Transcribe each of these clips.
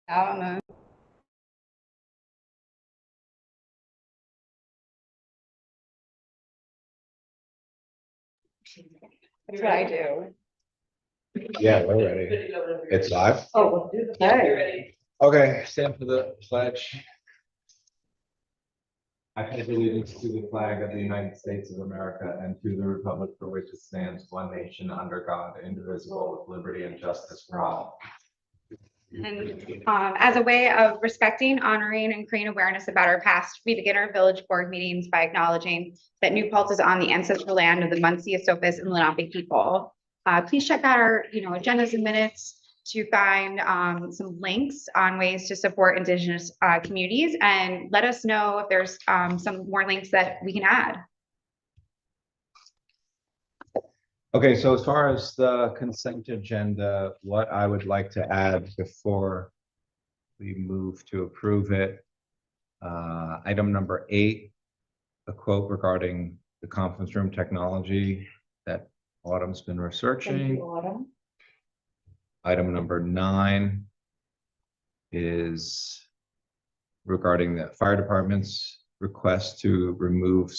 I don't know. That's what I do. Yeah, we're ready. It's live. Oh, okay. Okay, stand for the pledge. I pledge allegiance to the flag of the United States of America and to the republic for which it stands, one nation under God, indivisible, with liberty and justice for all. And as a way of respecting, honoring, and creating awareness about our past, we begin our village board meetings by acknowledging that New Paltz is on the ancestral land of the Munsee, Esopus, and Lenape people. Please check out our, agendas and minutes to find some links on ways to support Indigenous communities, and let us know if there's some more links that we can add. Okay, so as far as the consent agenda, what I would like to add before we move to approve it, item number 8, a quote regarding the conference room technology that Autumn's been researching. Thank you, Autumn. Item number 9 is regarding the fire department's request to remove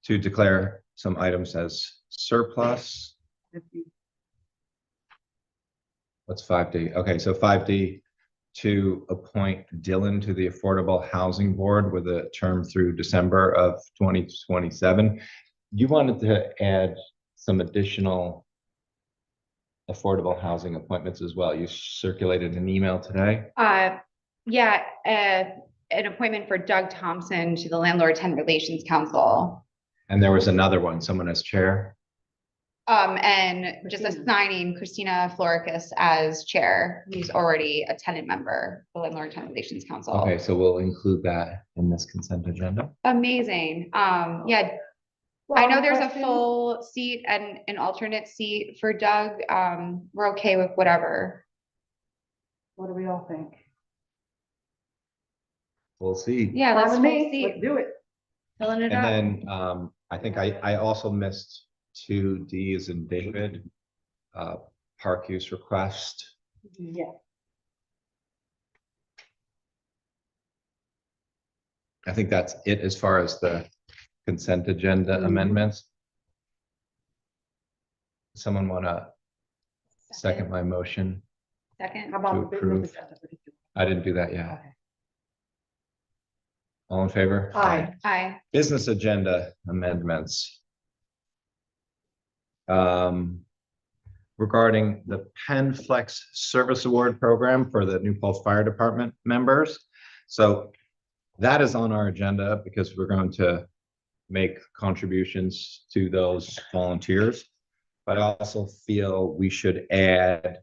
to declare some items as surplus. What's 5D? Okay, so 5D, to appoint Dylan to the Affordable Housing Board with a term through December of 2027. You wanted to add some additional affordable housing appointments as well. You circulated an email today. Yeah, an appointment for Doug Thompson to the Landlord Tenant Relations Council. And there was another one, someone as chair. And just assigning Christina Floricus as chair, who's already a tenant member, the Landlord Tenant Relations Council. Okay, so we'll include that in this consent agenda. Amazing. Yeah, I know there's a full seat and an alternate seat for Doug. We're okay with whatever. What do we all think? We'll see. Yeah, let's Let's do it. Filling it And up. then I think I also missed 2D as in David, park use request. Yeah. I think that's it as far as the consent agenda amendments. Someone want to second my motion? Second. How about To the business approve. agenda? I didn't do that yet. Okay. All in favor? Aye. Aye. Business agenda amendments. Regarding the Penn Flex Service Award Program for the New Paltz Fire Department members. So that is on our agenda because we're going to make contributions to those volunteers. But I also feel we should add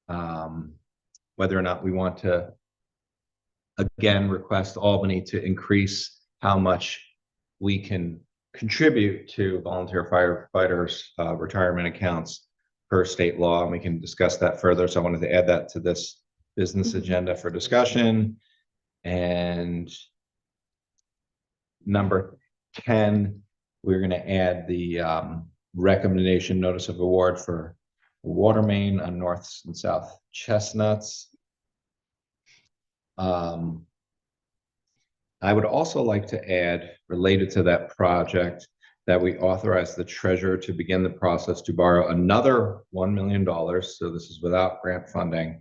whether or not we want to again request Albany to increase how much we can contribute to volunteer firefighters retirement accounts per state law, and we can discuss that further. So I wanted to add that to this business agenda for discussion. And number 10, we're going to add the recommendation notice of award for water main on North and South Chestnuts. I would also like to add, related to that project, that we authorize the treasurer to begin the process to borrow another $1 million. So this is without grant funding,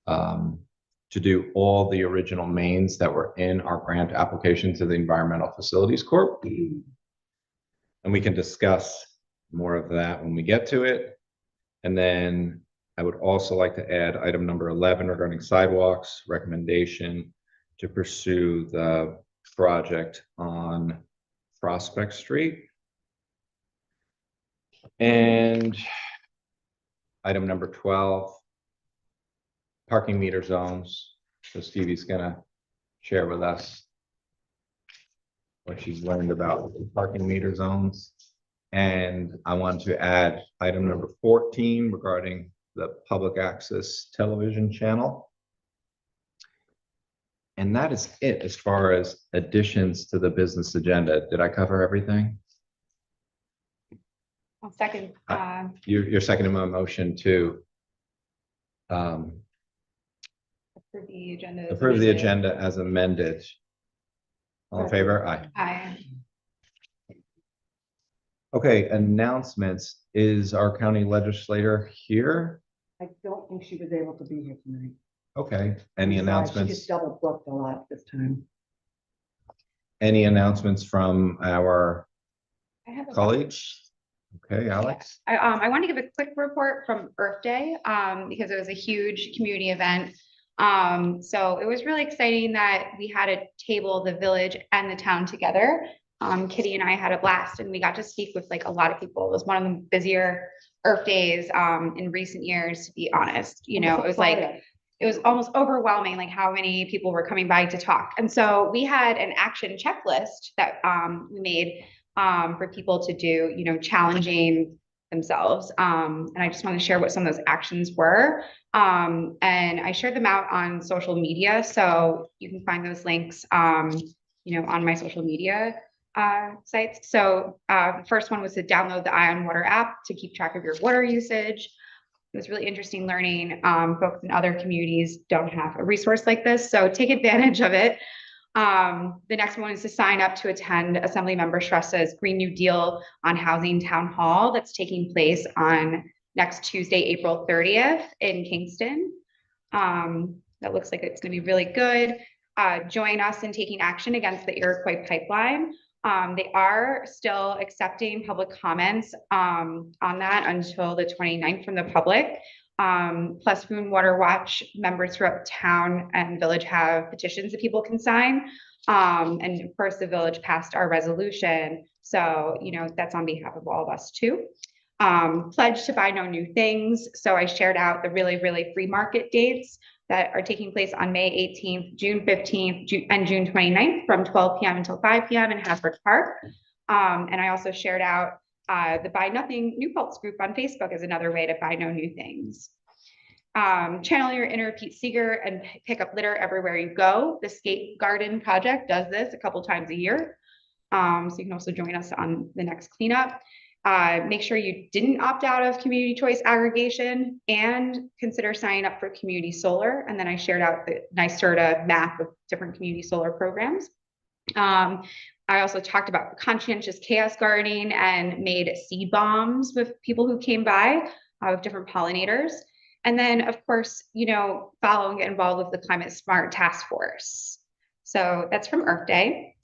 to do all the original mains that were in our grant application to the Environmental Facilities Corp. And we can discuss more of that when we get to it. And then I would also like to add item number 11 regarding sidewalks, recommendation to pursue the project on Prospect Street. And item number 12, parking meter zones. So Stevie's gonna share with us what she's learned about parking meter zones. And I want to add item number 14 regarding the public access television channel. And that is it as far as additions to the business agenda. Did I cover everything? I'll second. You're seconding my motion to For the agenda. as approve the amended. agenda as amended. All in favor? Aye. Aye. Okay, announcements. Is our county legislator here? I don't think she was able to be here tonight. Okay, any I'm sorry, She announcements? just double booked a lot this time. Any announcements from our I have a- colleagues? Okay, Alex? I want to give a quick report from Earth Day, because it was a huge community event. So it was really exciting that we had a table, the village and the town together. Kitty and I had a blast and we got to speak with like a lot of people. It was one of the busier Earth Days, in recent years, to be honest. You know, it was like, it was almost overwhelming, like how many people were coming by to talk. And so we had an action checklist that we made for people to do, you know, challenging themselves. And I just want to share what some of those actions were. And I shared them out on social media. So you can find those links, you know, on my social media sites. So the first one was to download the Ion Water app to keep track of your water usage. It was really interesting learning. Folks in other communities don't have a resource like this, so take advantage of it. The next one is to sign up to attend Assemblymember Shresta's Green New Deal on Housing Town Hall that's taking place on next Tuesday, April 30th in Kingston. That looks like it's going to be really good. Join us in taking action against the Iroquois pipeline. They are still accepting public comments on that until the 29th from the public. Plus Food and Water Watch members throughout town and village have petitions that people can sign. And of course, the village passed our resolution. So, you know, that's on behalf of all of us too. Pledge to buy no new things. So I shared out the really free market dates that are taking place on May 18th, June 15th, and June 29th from 12 p.m. until 5 p.m. in Hasbrook Park. And I also shared out the Buy Nothing New Paltz group on Facebook as another way to buy no new things. Channel your inner Pete Seeger and pick up litter everywhere you go. The Skate Garden Project does this a couple times a year. So you can also join us on the next cleanup. Make sure you didn't opt out of community choice aggregation and consider signing up for community solar. And then I shared out the NYSERDA map of different community solar programs. I also talked about conscientious chaos gardening and made seed bombs with people who came by with different pollinators. And then of course, you know, follow and get involved with the Climate Smart Task Force. So that's from Earth Day.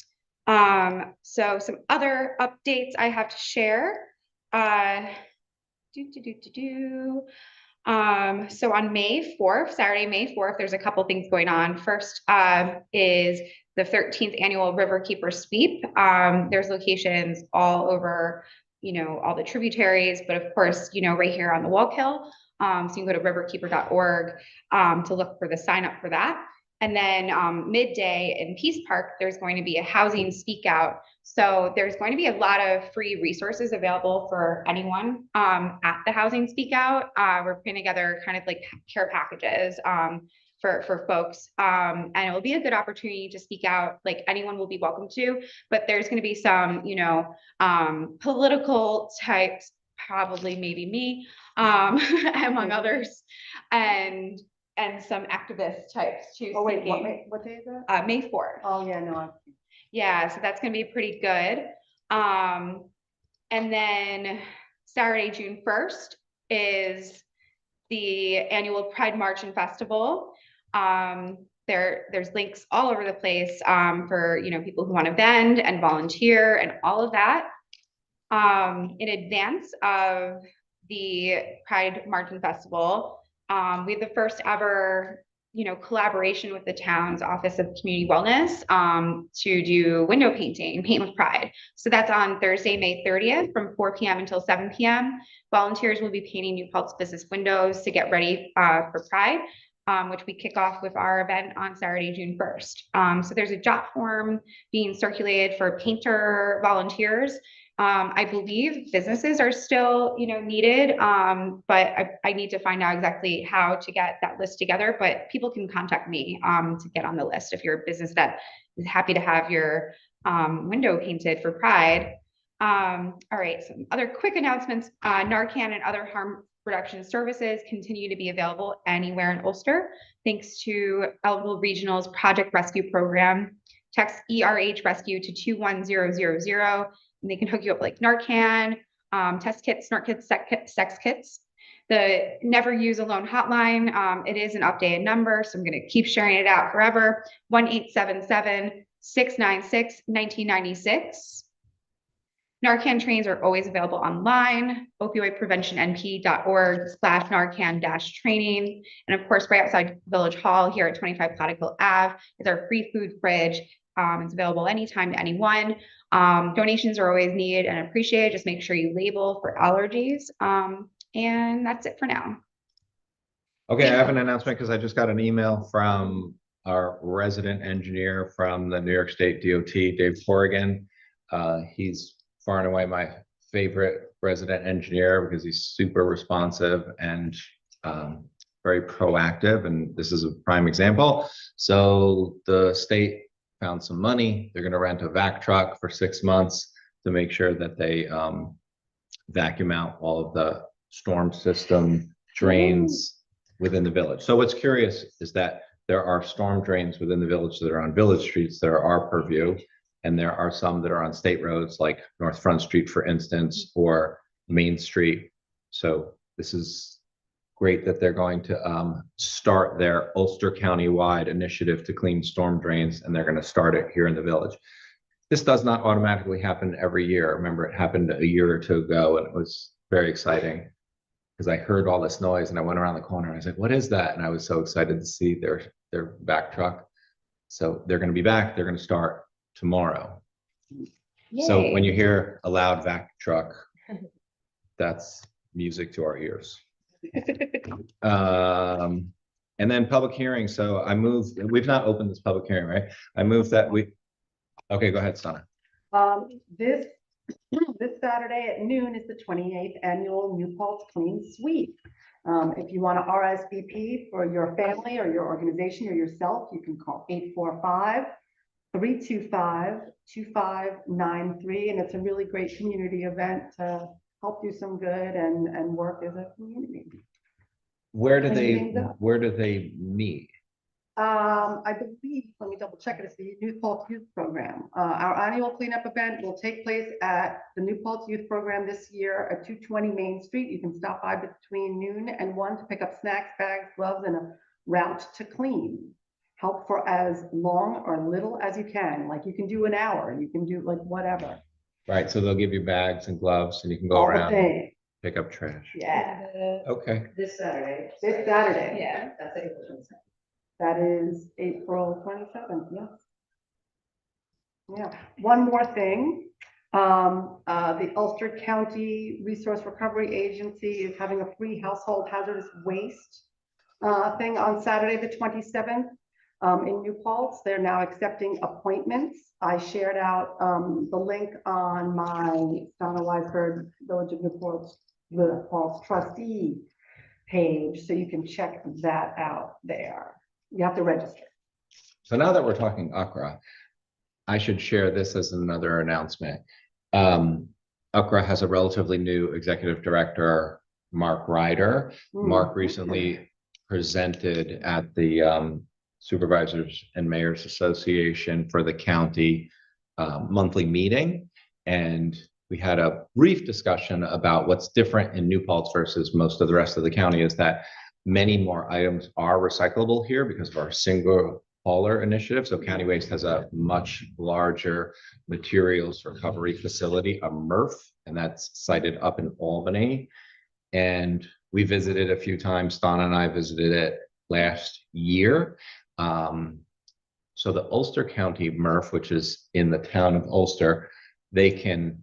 So some other updates I have to share. So on May 4th, Saturday, May 4th, there's a couple things going on. First, is the 13th annual Riverkeeper Sweep. There's locations all over, you know, all the tributaries, but of course, you know, right here on the Wallkill. So you can go to riverkeeper.org to look for the sign up for that. And then midday in Peace Park, there's going to be a housing speak out. So there's going to be a lot of free resources available for anyone at the housing speak out. We're putting together kind of like care packages for folks. And it will be a good opportunity to speak out, like anyone will be welcome to, but there's going to be some, you know, political types, probably maybe me, among others, and some activist types too. Oh, wait, speaking. what day is that? May 4th. Oh, yeah, no. Yeah, so that's gonna be pretty good. And then Saturday, June 1st is the annual Pride March and Festival. There's links all over the place for, you know, people who want to vend and volunteer and all of that. In advance of the Pride March and Festival, we have the first ever, you know, collaboration with the town's Office of Community Wellness to do window painting, Paint with Pride. So that's on Thursday, May 30th from 4 p.m. until 7 p.m. Volunteers will be painting New Paltz business windows to get ready for Pride, which we kick off with our event on Saturday, June 1st. So there's a job form being circulated for painter volunteers. I believe businesses are still, you know, needed, but I need to find out exactly how to get that list together, but people can contact me to get on the list if you're a business that is happy to have your window painted for Pride. All right, some other quick announcements. Narcan and other reduction services continue to be available anywhere in Ulster, thanks to Elgin Regional's Project Rescue Program. Text ERH Rescue to 21000, and they can hook you up like Narcan, test kits, snort kits, sex kits. The Never Use Alone hotline, it is an updated number, so I'm going to keep sharing it out forever. 1-877-696-1996. Narcan trainings are always available online, opioidpreventionnp.org/Narcan-training. And of course, right outside Village Hall here at 25 Plattekill Ave is our free food fridge. It's available anytime to anyone. Donations are always needed and appreciated. Just make sure you label for allergies. And that's it for now. Okay, I have an announcement because I just got an email from our resident engineer from the New York State DOT, Dave Corrigan. He's far and away my favorite resident engineer because he's super responsive and very proactive. And this is a prime example. So the state found some money. They're going to rent a vac truck for 6 months to make sure that they vacuum out all of the storm system drains within the village. So what's curious is that there are storm drains within the village that are on village streets that are our purview, and there are some that are on state roads like North Front Street, for instance, or Main Street. So this is great that they're going to start their Ulster County-wide initiative to clean storm drains, and they're going to start it here in the village. This does not automatically happen every year. Remember, it happened a year or two ago, and it was very exciting because I heard all this noise and I went around the corner and I was like, what is that? And I was so excited to see their back truck. So they're going to be back. They're going to start tomorrow. So when you hear a loud vac truck, that's music to our ears. And then public hearing. So I moved, we've not opened this public hearing, right? I moved that okay, go ahead, Sana. This Saturday at noon is the 28th annual New Paltz Clean Sweep. If you want to RSVP for your family or your organization or yourself, you can call 845-325-2593. And it's a really great community event to help do some good and work as a community. Where do they meet? I believe, let me double check it, it's the New Paltz Youth Program. Our annual cleanup event will take place at the New Paltz Youth Program this year at 220 Main Street. You can stop by between noon and 1 to pick up snacks, bags, gloves, and a route to clean. Help for as long or little as you can. Like you can do an hour, you can do like whatever. Right, so they'll give you bags and gloves and you can go around and pick up trash. Yeah. Okay. This Saturday. This Saturday. Yeah, that's April 27th. That is April 27th, yes. Yeah, one more thing. The Ulster County Resource Recovery Agency is having a free household hazardous waste thing on Saturday, the 27th in New Paltz. They're now accepting appointments. I shared out the link on my Donna Weisberg Village of New Paltz trustee page, so you can check that out there. You have to register. So now that we're talking UCRA, I should share this as another announcement. UCRA has a relatively new executive director, Mark Ryder. Mark recently presented at the Supervisors and Mayors Association for the county monthly meeting. And we had a brief discussion about what's different in New Paltz versus most of the rest of the county is that many more items are recyclable here because of our single hauler initiative. So County Waste has a much larger materials recovery facility, a MRF, and that's sited up in Albany. And we visited a few times. Donna and I visited it last year. So the Ulster County MRF, which is in the town of Ulster, they can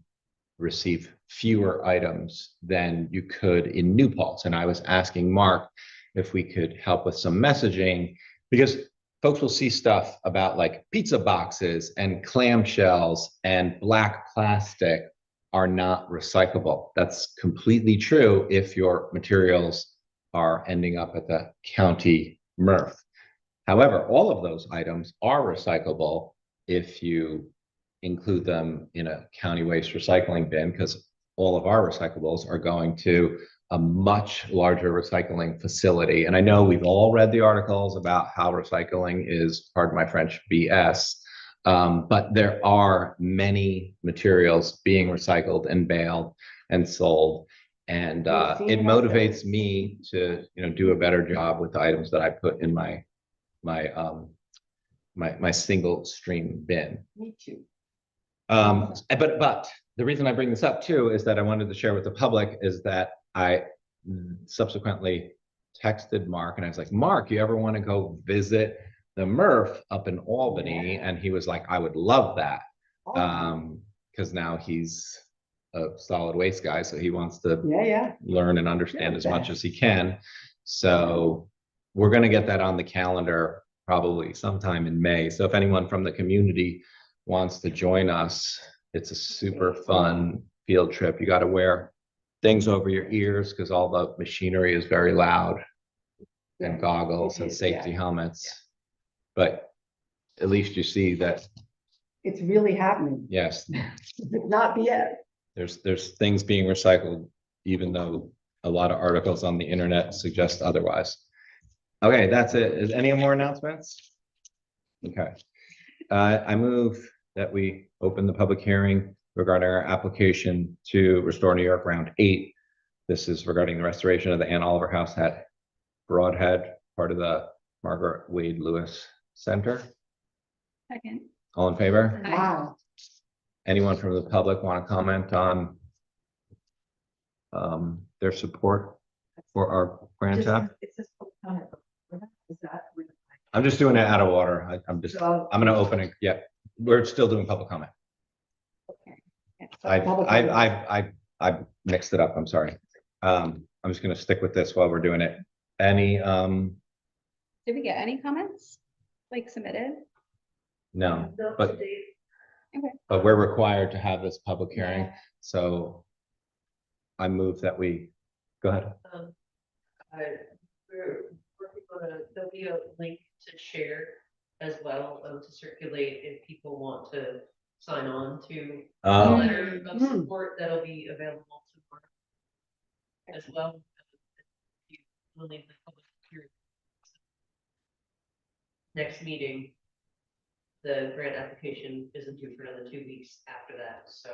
receive fewer items than you could in New Paltz. And I was asking Mark if we could help with some messaging, because folks will see stuff about like pizza boxes and clamshells and black plastic are not recyclable. That's completely true if your materials are ending up at the county MRF. However, all of those items are recyclable if you include them in a county waste recycling bin, because all of our recyclables are going to a much larger recycling facility. And I know we've all read the articles about how recycling is, pardon my French, BS. But there are many materials being recycled and baled and sold. And We've seen it it out there. motivates me to, do a better job with the items that I put in my single stream bin. Me too. But the reason I bring this up too is that I wanted to share with the public is that I subsequently texted Mark and I was like, Mark, you ever want to go visit the MRF up in Albany? And he was like, I would love that. Because now he's a solid waste guy, so he wants to learn and understand as much as he can. So we're going to get that on the calendar probably sometime in May. So if anyone from the community wants to join us, it's a super fun field trip. You got to wear things over your ears because all the machinery is very loud, and goggles and safety helmets. But at least you see that it's really happening. Yes, It's not BS. there's things being recycled, even though a lot of articles on the internet suggest otherwise. Okay, that's it. Is any more announcements? Okay. I move that we open the public hearing regarding our application to restore New York Round 8. This is regarding the restoration of the Ann Oliver House at Broadhead, part of the Margaret Wade Lewis Center. Second. All in favor? Wow. Anyone from the public want to comment on their support for our grant app? I'm just doing it out of order. I'm going to open it. Yeah, we're still doing public comment. Okay. I've mixed it up. I'm sorry. I'm just going to stick with this while we're doing it. Any Did we get any comments like submitted? No, but Okay. we're required to have this public hearing. Yeah. So I move that we go ahead. We're working on there'll be a link to share as well, to circulate if people want to sign on to a letter of support that'll be available to as well. We'll leave the public hearing. Next meeting, the grant application isn't due for another 2 weeks after that, so.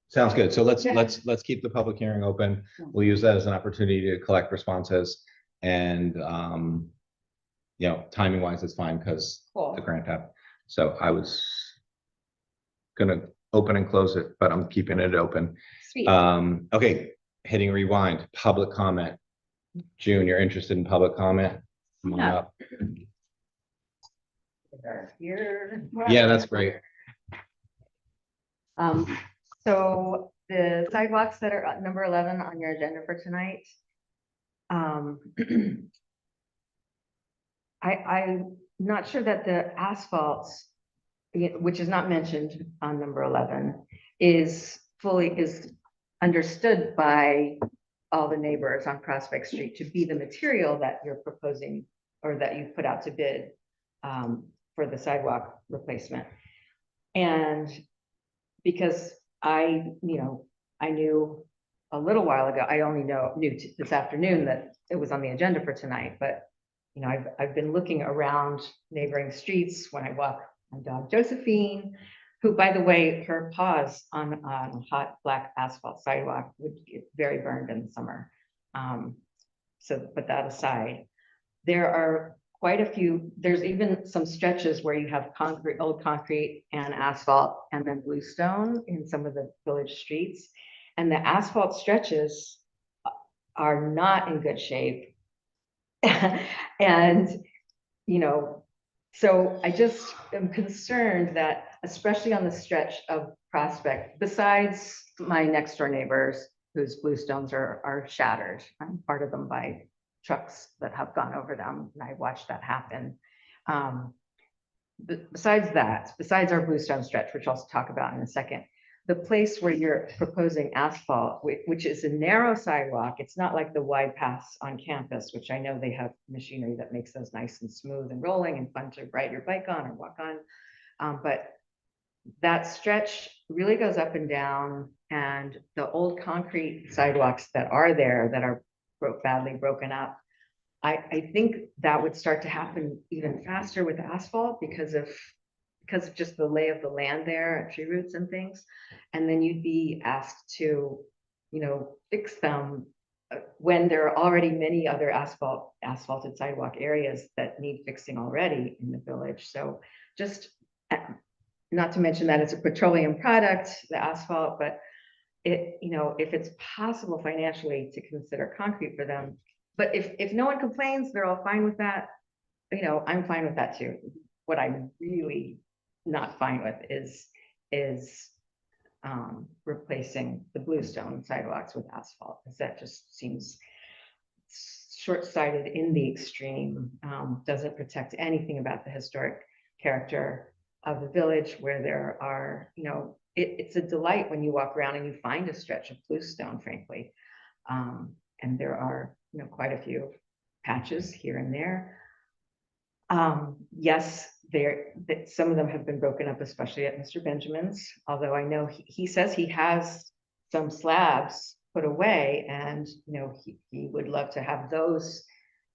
Sounds good. So let's keep the public hearing open. We'll use that as an opportunity to collect responses, and timing wise, it's fine because the grant app. So I was gonna open and close it, but I'm keeping it open. Sweet. Okay, hitting rewind. Public comment. June, you're interested in public comment? Come on up. Here. Yeah, that's great. So the sidewalks that are at number 11 on your agenda for tonight. I'm not sure that the asphalt, which is not mentioned on number 11, is understood by all the neighbors on Prospect Street to be the material that you're proposing or that you've put out to bid for the sidewalk replacement. And because I knew a little while ago, I only knew this afternoon that it was on the agenda for tonight, but I've been looking around neighboring streets when I walk my dog Josephine, who, by the way, her paws on hot black asphalt sidewalk would get very burned in the summer. So put that aside, there are quite a few. There's even some stretches where you have old concrete and asphalt and then bluestone in some of the village streets. And the asphalt stretches are not in good shape. And, so I just am concerned that, especially on the stretch of Prospect, besides my next door neighbors whose bluestones are shattered, I'm part of them by trucks that have gone over them, and I watched that happen. Besides our bluestone stretch, which I'll talk about in a second, the place where you're proposing asphalt, which is a narrow sidewalk, it's not like the wide paths on campus, which I know they have machinery that makes those nice and smooth and rolling and fun to ride your bike on or walk on. But that stretch really goes up and down, and the old concrete sidewalks that are there that are badly broken up, I think that would start to happen even faster with asphalt because of just the lay of the land there, tree roots and things. And then you'd be asked to, fix them when there are already many other asphalted sidewalk areas that need fixing already in the village. So just, not to mention that it's a petroleum product, the asphalt, but if it's possible financially to consider concrete for them. But if no one complains, they're all fine with that. I'm fine with that too. What I'm really not fine with is replacing the bluestone sidewalks with asphalt, because that just seems short-sighted in the extreme. Doesn't protect anything about the historic character of the village, where there are, it's a delight when you walk around and you find a stretch of bluestone, frankly. And there are, quite a few patches here and there. Yes, some of them have been broken up, especially at Mr. Benjamin's, although I know he says he has some slabs put away, and he would love to have those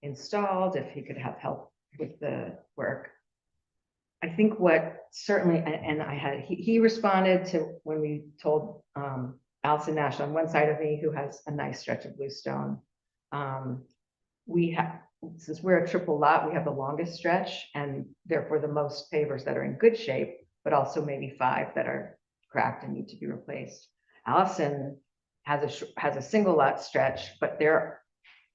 installed if he could have help with the work. I think what certainly, and he responded to when we told Allison Nash on one side of me, who has a nice stretch of bluestone. We have, since we're a triple lot, we have the longest stretch and therefore the most pavers that are in good shape, but also maybe 5 that are cracked and need to be replaced. Allison has a single lot stretch, but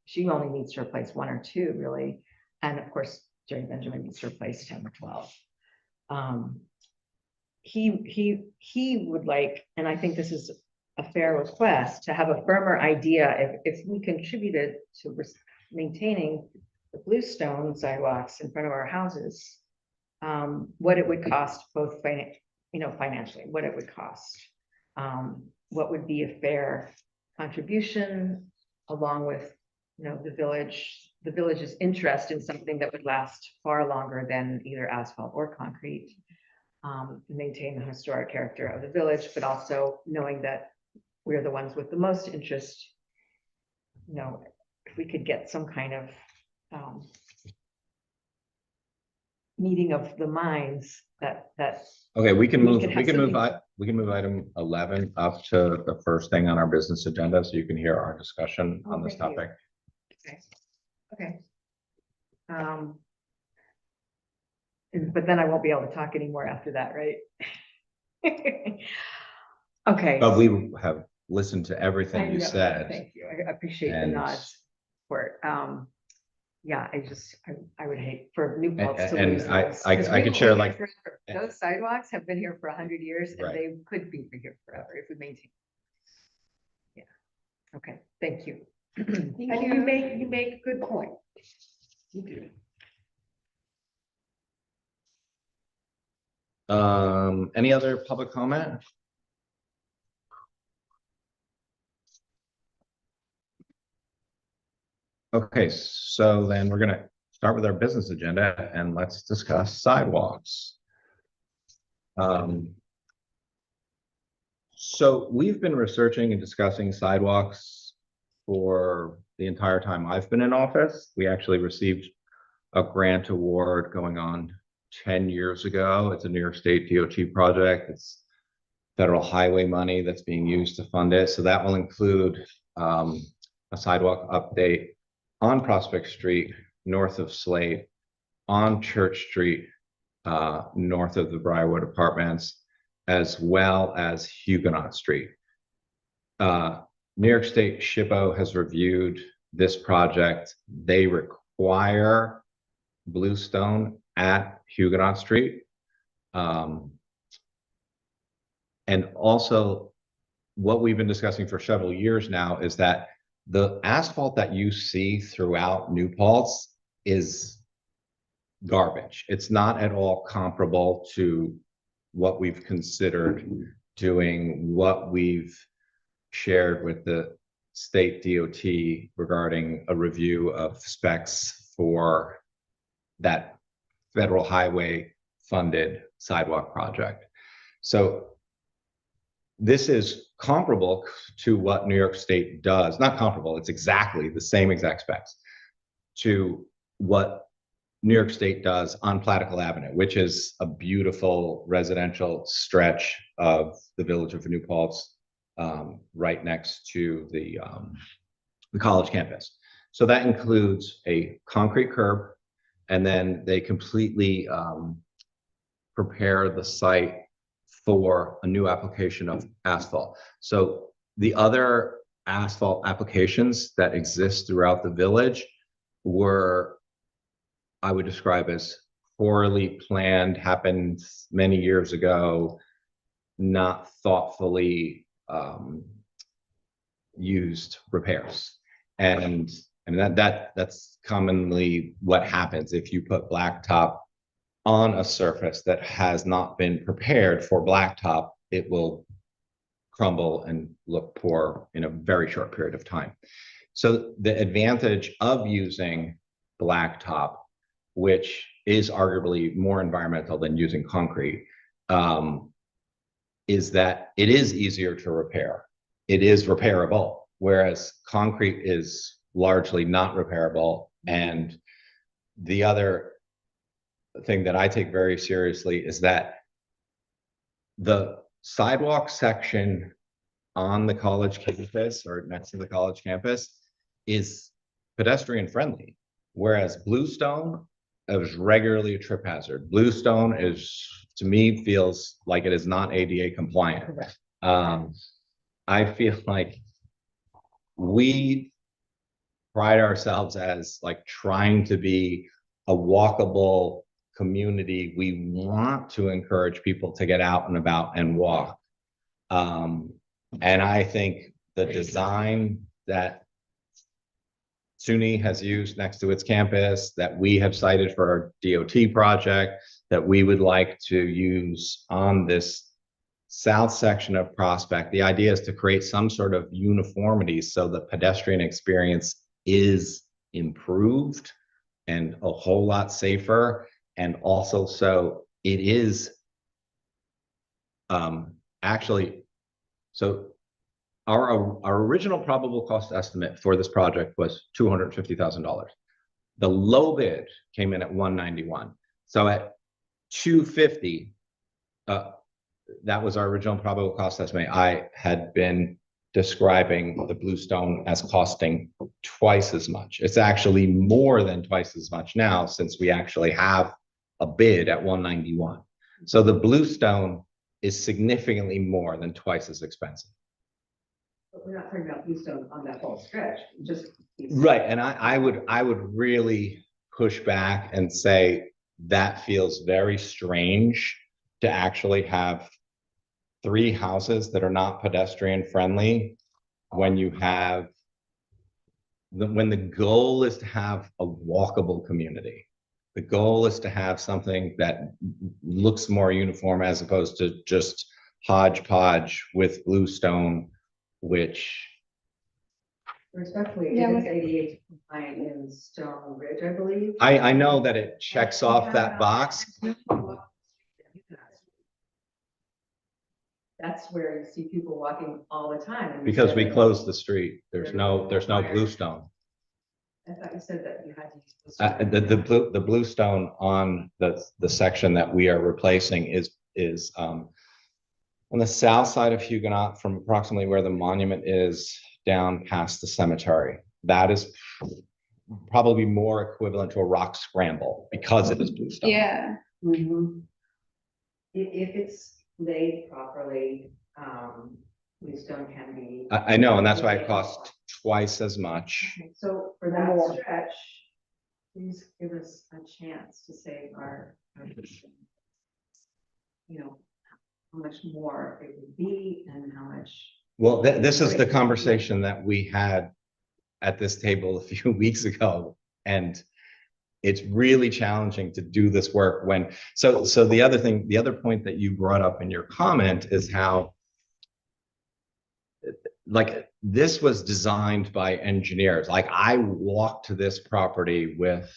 she only needs to replace 1 or 2 really. And of course, Jerry Benjamin needs to replace 10 or 12. He would like, and I think this is a fair request, to have a firmer idea if we contributed to maintaining the bluestone sidewalks in front of our houses, what it would cost, both financially, what it would cost, what would be a fair contribution, along with the village's interest in something that would last far longer than either asphalt or concrete, maintain the historic character of the village, but also knowing that we're the ones with the most interest. If we could get some kind of meeting of the minds that Okay, we can We move, can we have can move, something- we can move item 11 up to the first thing on our business agenda, so you can hear our discussion on this thank you. topic. Okay. But then I won't be able to talk anymore after that, right? Okay. But we have listened to I everything you know, said. Thank you. I appreciate the and- nods for it. Yeah, I would hate for New Paltz to and lose I- those, I 'cause could we've share, been like- here those sidewalks have been here for 100 years, and Right. they could be here forever if we maintain. Yeah. Okay, thank you. And you make a good point. You do. Any other public comment? Okay, so then we're gonna start with our business agenda and let's discuss sidewalks. So we've been researching and discussing sidewalks for the entire time I've been in office. We actually received a grant award going on 10 years ago. It's a New York State DOT project. It's federal highway money that's being used to fund it. So that will include a sidewalk update on Prospect Street, north of Slate, on Church Street, north of the Briarwood Apartments, as well as Huguenot Street. New York State SHPO has reviewed this project. They require bluestone at Huguenot Street. And also, what we've been discussing for several years now is that the asphalt that you see throughout New Paltz is garbage. It's not at all comparable to what we've considered doing, what we've shared with the state DOT regarding a review of specs for that federal highway funded sidewalk project. So this is comparable to what New York State does, not comparable, it's exactly the same exact specs to what New York State does on Plattekill Avenue, which is a beautiful residential stretch of the village of New Paltz, right next to the college campus. So that includes a concrete curb, and then they completely prepare the site for a new application of asphalt. So the other asphalt applications that exist throughout the village were, I would describe as poorly planned, happened many years ago, not thoughtfully used repairs. And that's commonly what happens if you put blacktop on a surface that has not been prepared for blacktop. It will crumble and look poor in a very short period of time. So the advantage of using blacktop, which is arguably more environmental than using concrete, is that it is easier to repair. It is repairable, whereas concrete is largely not repairable. And the other thing that I take very seriously is that the sidewalk section on the college campus or next to the college campus is pedestrian friendly, whereas Bluestone is regularly a trip hazard. Bluestone is, to me, feels like it is not ADA compliant. I feel like we pride ourselves as like trying to be a walkable community. We want to encourage people to get out and about and walk. And I think the design that SUNY has used next to its campus, that we have cited for our DOT project, that we would like to use on this south section of Prospect, the idea is to create some sort of uniformity so the pedestrian experience is improved and a whole lot safer. And also, so it is actually, so our original probable cost estimate for this project was $250,000. The low bid came in at 191. So at 250, that was our original probable cost estimate. I had been describing the Bluestone as costing twice as much. It's actually more than twice as much now, since we actually have a bid at 191. So the Bluestone is significantly more than twice as expensive. But we're not talking about Bluestone on that whole stretch, just. Right, and I would really push back and say that feels very strange to actually have 3 houses that are not pedestrian friendly when you have when the goal is to have a walkable community. The goal is to have something that looks more uniform as opposed to just hodgepodge with Bluestone, which. Respectfully, Yeah, it is ADA compliant in Stone Ridge, I believe. I know that it checks off that box. That's where you see people walking all the time. Because we closed the street. There's no Bluestone. I thought you said that you had to use. The Bluestone on the section that we are replacing is on the south side of Huguenot, from approximately where the monument is down past the cemetery. That is probably more equivalent to a rock scramble because it is Bluestone. Yeah. Mhm. If it's laid properly, Bluestone can be. I know, and that's why it costs twice as much. Okay, so for that stretch, please give us a chance to save our, you know, how much more it would be and how much. Well, this is the conversation that we had at this table a few weeks ago, and it's really challenging to do this work when, so the other point that you brought up in your comment is how, like, this was designed by engineers. Like, I walked to this property with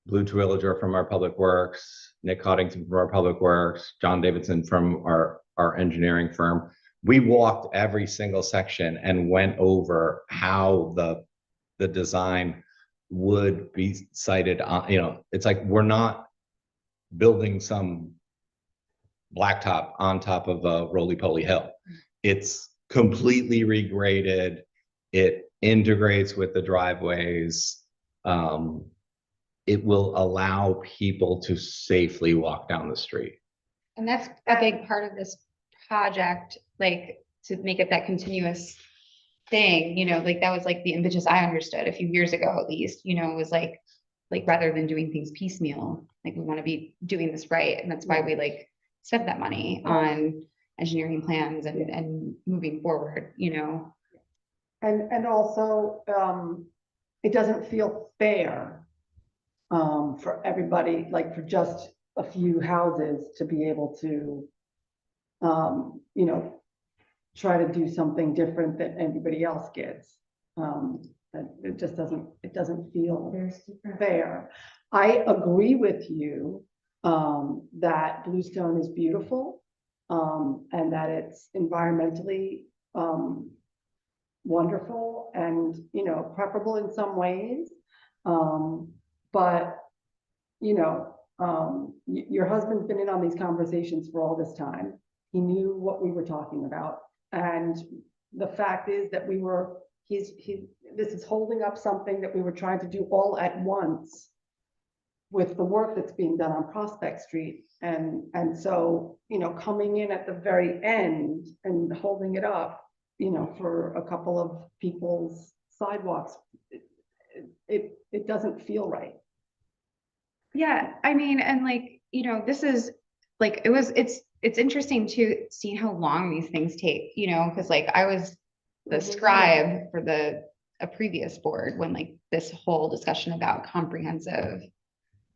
Blue Terwilliger from our Public Works, Nick Coddington from our Public Works, John Davidson from our engineering firm. We walked every single section and went over how the design would be cited on, it's like, we're not building some blacktop on top of a roly-poly hill. It's completely regraded. It integrates with the driveways. It will allow people to safely walk down the street. And that's a big part of this project, like to make it that continuous thing, like that was like the impetus I understood a few years ago, at least, it was like rather than doing things piecemeal, like we want to be doing this right. And that's why we like spent that money on engineering plans and moving forward, And also, it doesn't feel fair for everybody, like for just a few houses to be able to, try to do something different than everybody else gets. It just doesn't feel fair. I agree with you that Bluestone is beautiful and that it's environmentally wonderful and, preferable in some ways. But, your husband's been in on these conversations for all this time. He knew what we were talking about. And the fact is that this is holding up something that we were trying to do all at once with the work that's being done on Prospect Street. And so, coming in at the very end and holding it up, for a couple of people's sidewalks, it doesn't feel right. Yeah, I mean, and like, this is like, it's interesting to see how long these things take, because like I was the scribe for a previous board when like this whole discussion about comprehensive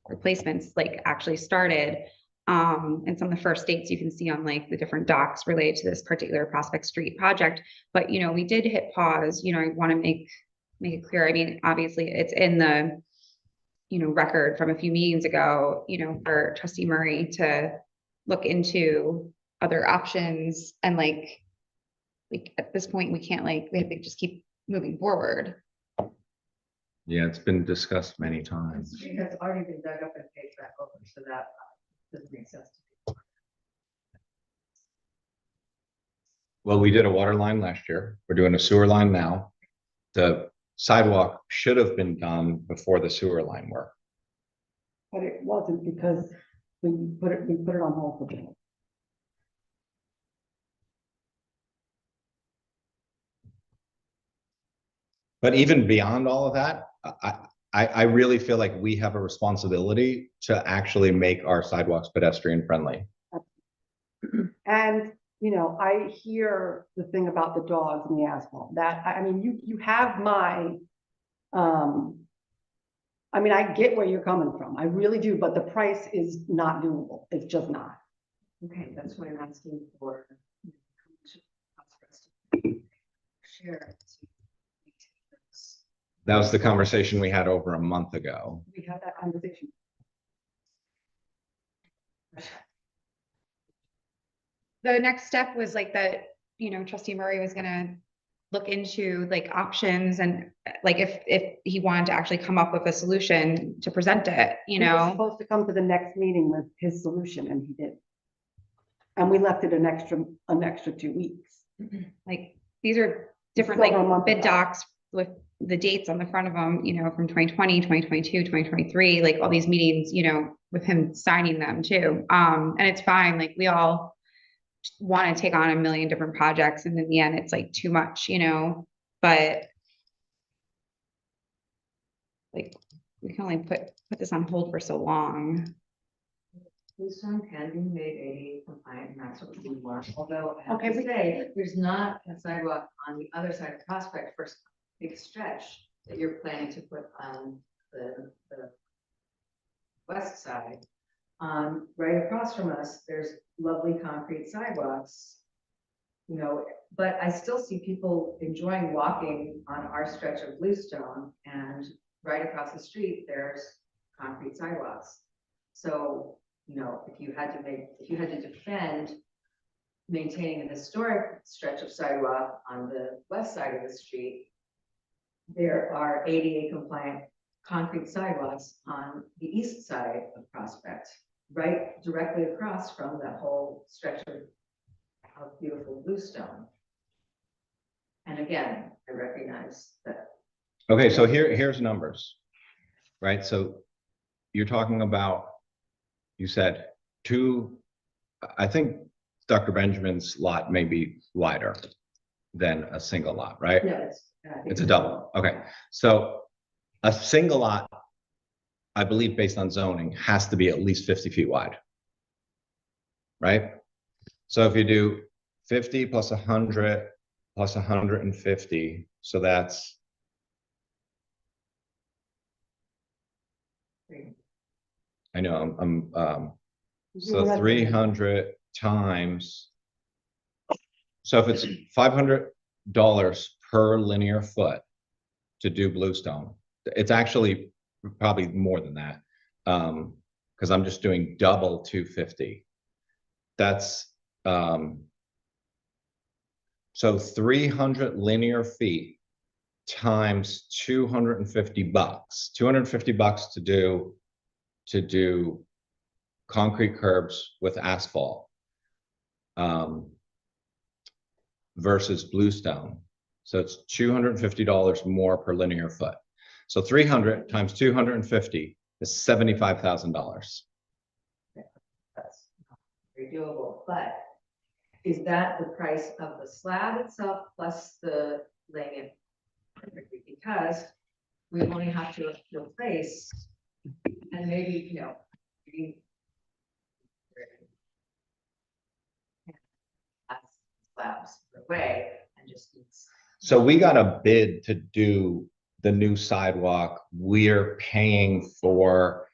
replacements like actually started. And some of the first dates you can see on like the different docs related to this particular Prospect Street project. But we did hit pause. I want to make it clear. I mean, obviously it's in the record from a few meetings ago, for Trustee Murray to look into other options and like at this point we can't we have to just keep moving forward. Yeah, it's been discussed many times. It has already been dug up and paid back over, so that doesn't make sense to me. Well, we did a water line last year. We're doing a sewer line now. The sidewalk should have been done before the sewer line work. But it wasn't because we put it on hold for June. But even beyond all of that, I really feel like we have a responsibility to actually make our sidewalks pedestrian friendly. And, I hear the thing about the dogs and the asphalt that, I mean, you have my, I get where you're coming from. I really do, but the price is not doable. It's just not. Okay, that's why I'm asking for share. That was the conversation we had over a month ago. We had that conversation. The next step was like that, Trustee Murray was gonna look into like options and like if he wanted to actually come up with a solution to present it, He was supposed to come to the next meeting with his solution and he did. And we left it an extra 2 weeks. like these are different It's over a month bid ago. docs with the dates on the front of them, from 2020, 2022, 2023, like all these meetings, with him signing them too. And it's fine. Like we all want to take on a million different projects. And in the end, it's like too much, but like we can only put this on hold for so long. Bluestone can be made ADA compliant, and that's what we want. Although I have Okay, to we- say, there's not a sidewalk on the other side of Prospect for big stretch that you're planning to put on the west side. Right across from us, there's lovely concrete sidewalks. But I still see people enjoying walking on our stretch of Bluestone, and right across the street, there's concrete sidewalks. So if you had to defend maintaining an historic stretch of sidewalk on the west side of the street, there are ADA compliant concrete sidewalks on the east side of Prospect, right directly across from that whole stretch of beautiful bluestone. And again, I recognize that. Okay, so here's numbers, right? So you're talking about, you said I think Dr. Benjamin's lot may be wider than a single lot, right? No, It's a double. Okay, so a single lot, I believe based on zoning, has to be at least 50 feet wide. Right? So if you do 50 plus 100 plus 150, so that's, I know, so 300 times, so if it's $500 per linear foot to do bluestone, it's actually probably more than that, because I'm just doing double 250. That's so 300 linear feet times $250. $250 to do concrete curbs with asphalt versus bluestone. So it's $250 more per linear foot. So 300 times 250 is $75,000. That's very doable, but is that the price of the slab itself plus the laying it? Because we only have to replace, and maybe, slabs away and just. So we got a bid to do the new sidewalk. We're paying for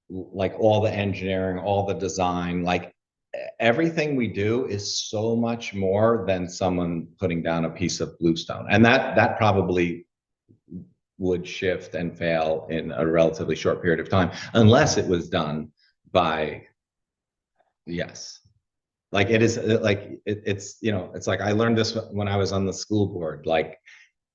like all the engineering, all the design, like everything we do is so much more than someone putting down a piece of bluestone. And that probably would shift and fail in a relatively short period of time, unless it was done by, yes. Like it is like, it's, it's like, I learned this when I was on the school board, like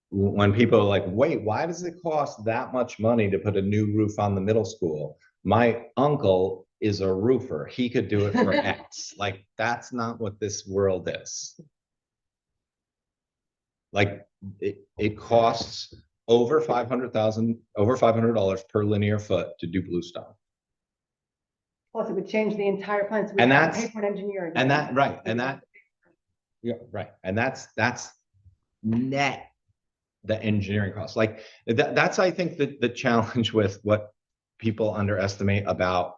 when people are like, wait, why does it cost that much money to put a new roof on the middle school? My uncle is a roofer. He could do it for X. Like, that's not what this world is. Like it costs over $500 per linear foot to do bluestone. Plus, it would change the entire plan. So we And have to that's- pay for an engineer. And that, right, and that, yeah, right, and that's net the engineering costs. Like that's, I think, the challenge with what people underestimate about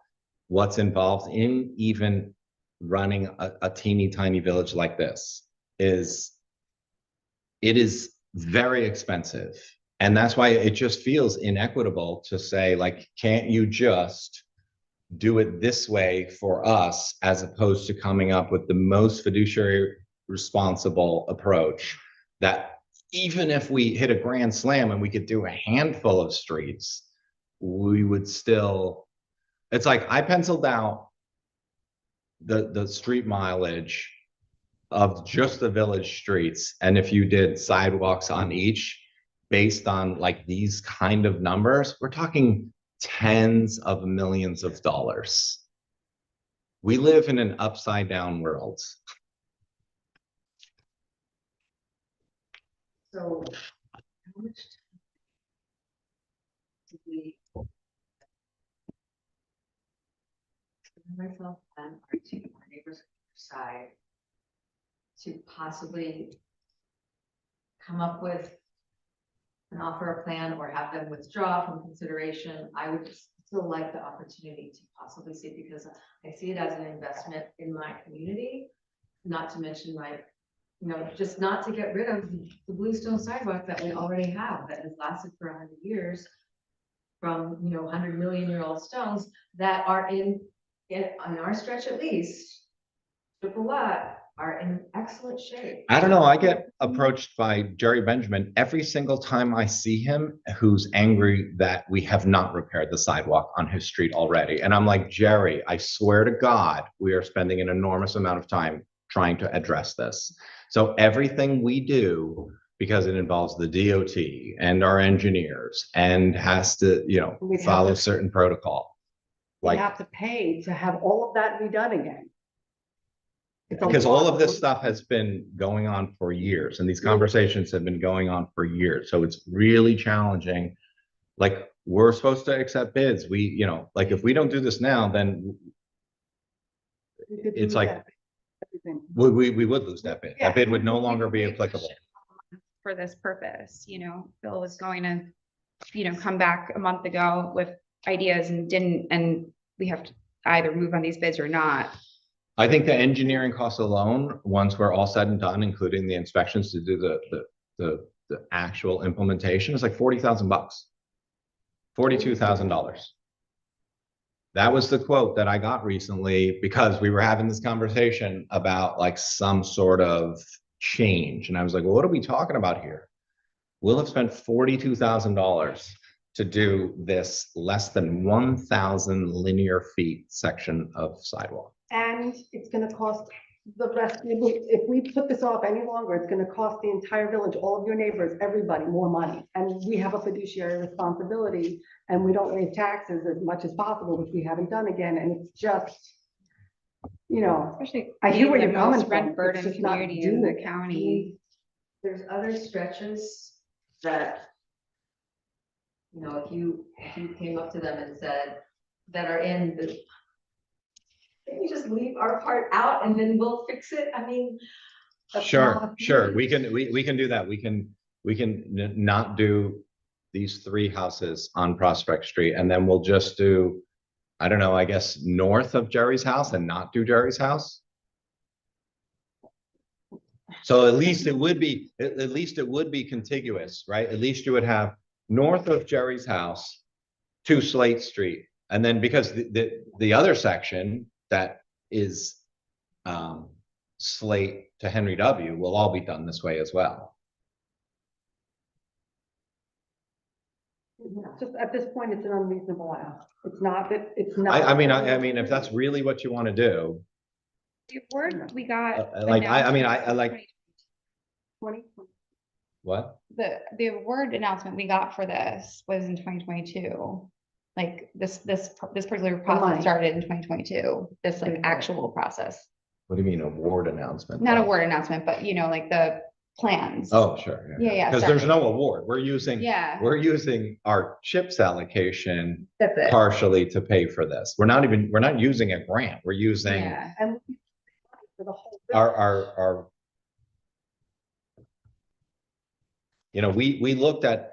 what's involved in even running a teeny tiny village like this is it is very expensive. And that's why it just feels inequitable to say, like, can't you just do it this way for us, as opposed to coming up with the most fiduciary responsible approach that even if we hit a grand slam and we could do a handful of streets, we would still, it's like I penciled out the street mileage of just the village streets. And if you did sidewalks on each based on like these kind of numbers, we're talking tens of millions of dollars. We live in an upside down world. So how much did we myself and our neighbors side to possibly come up with an offer, a plan, or have them withdraw from consideration? I would still like the opportunity to possibly see it, because I see it as an investment in my community, not to mention my, just not to get rid of the bluestone sidewalk that we already have, that has lasted for 100 years from, 100 million-year-old stones that are on our stretch, at least triple lot, are in excellent shape. I don't know, I get approached by Jerry Benjamin every single time I see him, who's angry that we have not repaired the sidewalk on his street already. And I'm like, Jerry, I swear to God, we are spending an enormous amount of time trying to address this. So everything we do, because it involves the DOT and our engineers and has to, We'd have follow to- certain protocol. We Like, have to pay to have all of that redone again. It's a because all lot of this stuff has been going on for years and these conversations have been going on for years. So it's really challenging. Like, we're supposed to accept bids. Like, if we don't do this now, then We could it's do like- that, everything. we would lose that bid. Yeah. That bid would no longer be applicable. For this purpose, Bill was going to, come back a month ago with ideas and didn't, and we have to either move on these bids or not. I think the engineering costs alone, once we're all said and done, including the inspections to do the actual implementation, is like $40,000. $42,000. That was the quote that I got recently because we were having this conversation about like some sort of change. And I was like, well, what are we talking about here? We'll have spent $42,000 to do this less than 1,000 linear feet section of sidewalk. And it's gonna cost the rest, if we put this off any longer, it's gonna cost the entire village, all of your neighbors, everybody more money. And we have a fiduciary responsibility and we don't raise taxes as much as possible, which we haven't done again. And it's just, Especially. I hear where being you're the most coming from. Rent It's burden just not community in doing the it. county. There's other stretches that, if you came up to them and said, that are in the, maybe just leave our part out and then we'll fix it. I mean, That's Sure, not- sure. We can do that. We can not do these 3 houses on Prospect Street and then we'll just do, I don't know, I guess north of Jerry's house and not do Jerry's house. So at least it would be, at least it would be contiguous, right? At least you would have north of Jerry's house to Slate Street. And then because the other section that is Slate to Henry W will all be done this way as well. Just at this point, it's an unreasonable ask. It's not that, it's not. I mean, if that's really what you want to do, The word we got. like, I mean, announced I like, 20. what? The award announcement we got for this was in 2022. Like this particular process money. started in 2022, this like Okay. actual process. What do you mean award announcement? Not award announcement, but like the plans. Oh, sure. Yeah, Because there's separate. no award. We're using our CHIPS allocation That's it. partially to pay for this. We're not using a grant. We're using Yeah. And for the whole. our we looked at,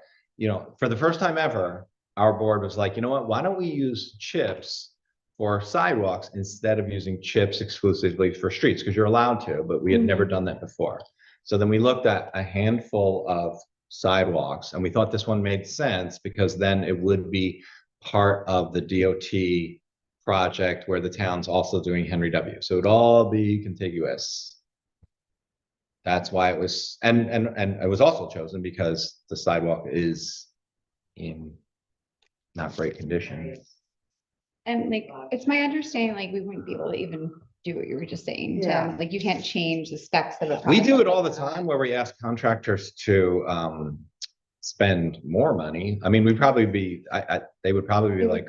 for the first time ever, our board was like, you know what, why don't we use CHIPS for sidewalks instead of using CHIPS exclusively for streets? Because you're allowed to, but we had never done that before. So then we looked at a handful of sidewalks and we thought this one made sense because then it would be part of the DOT project where the town's also doing Henry W. So it'd all be contiguous. That's why it was, and it was also chosen because the sidewalk is in not great condition. And like, it's my understanding, like, we wouldn't be able to even do what you were just saying, Yeah. Tim. Like, you can't change the specs of the. We do it project. all the time where we ask contractors to spend more money. I mean, we'd probably be, they would probably be like,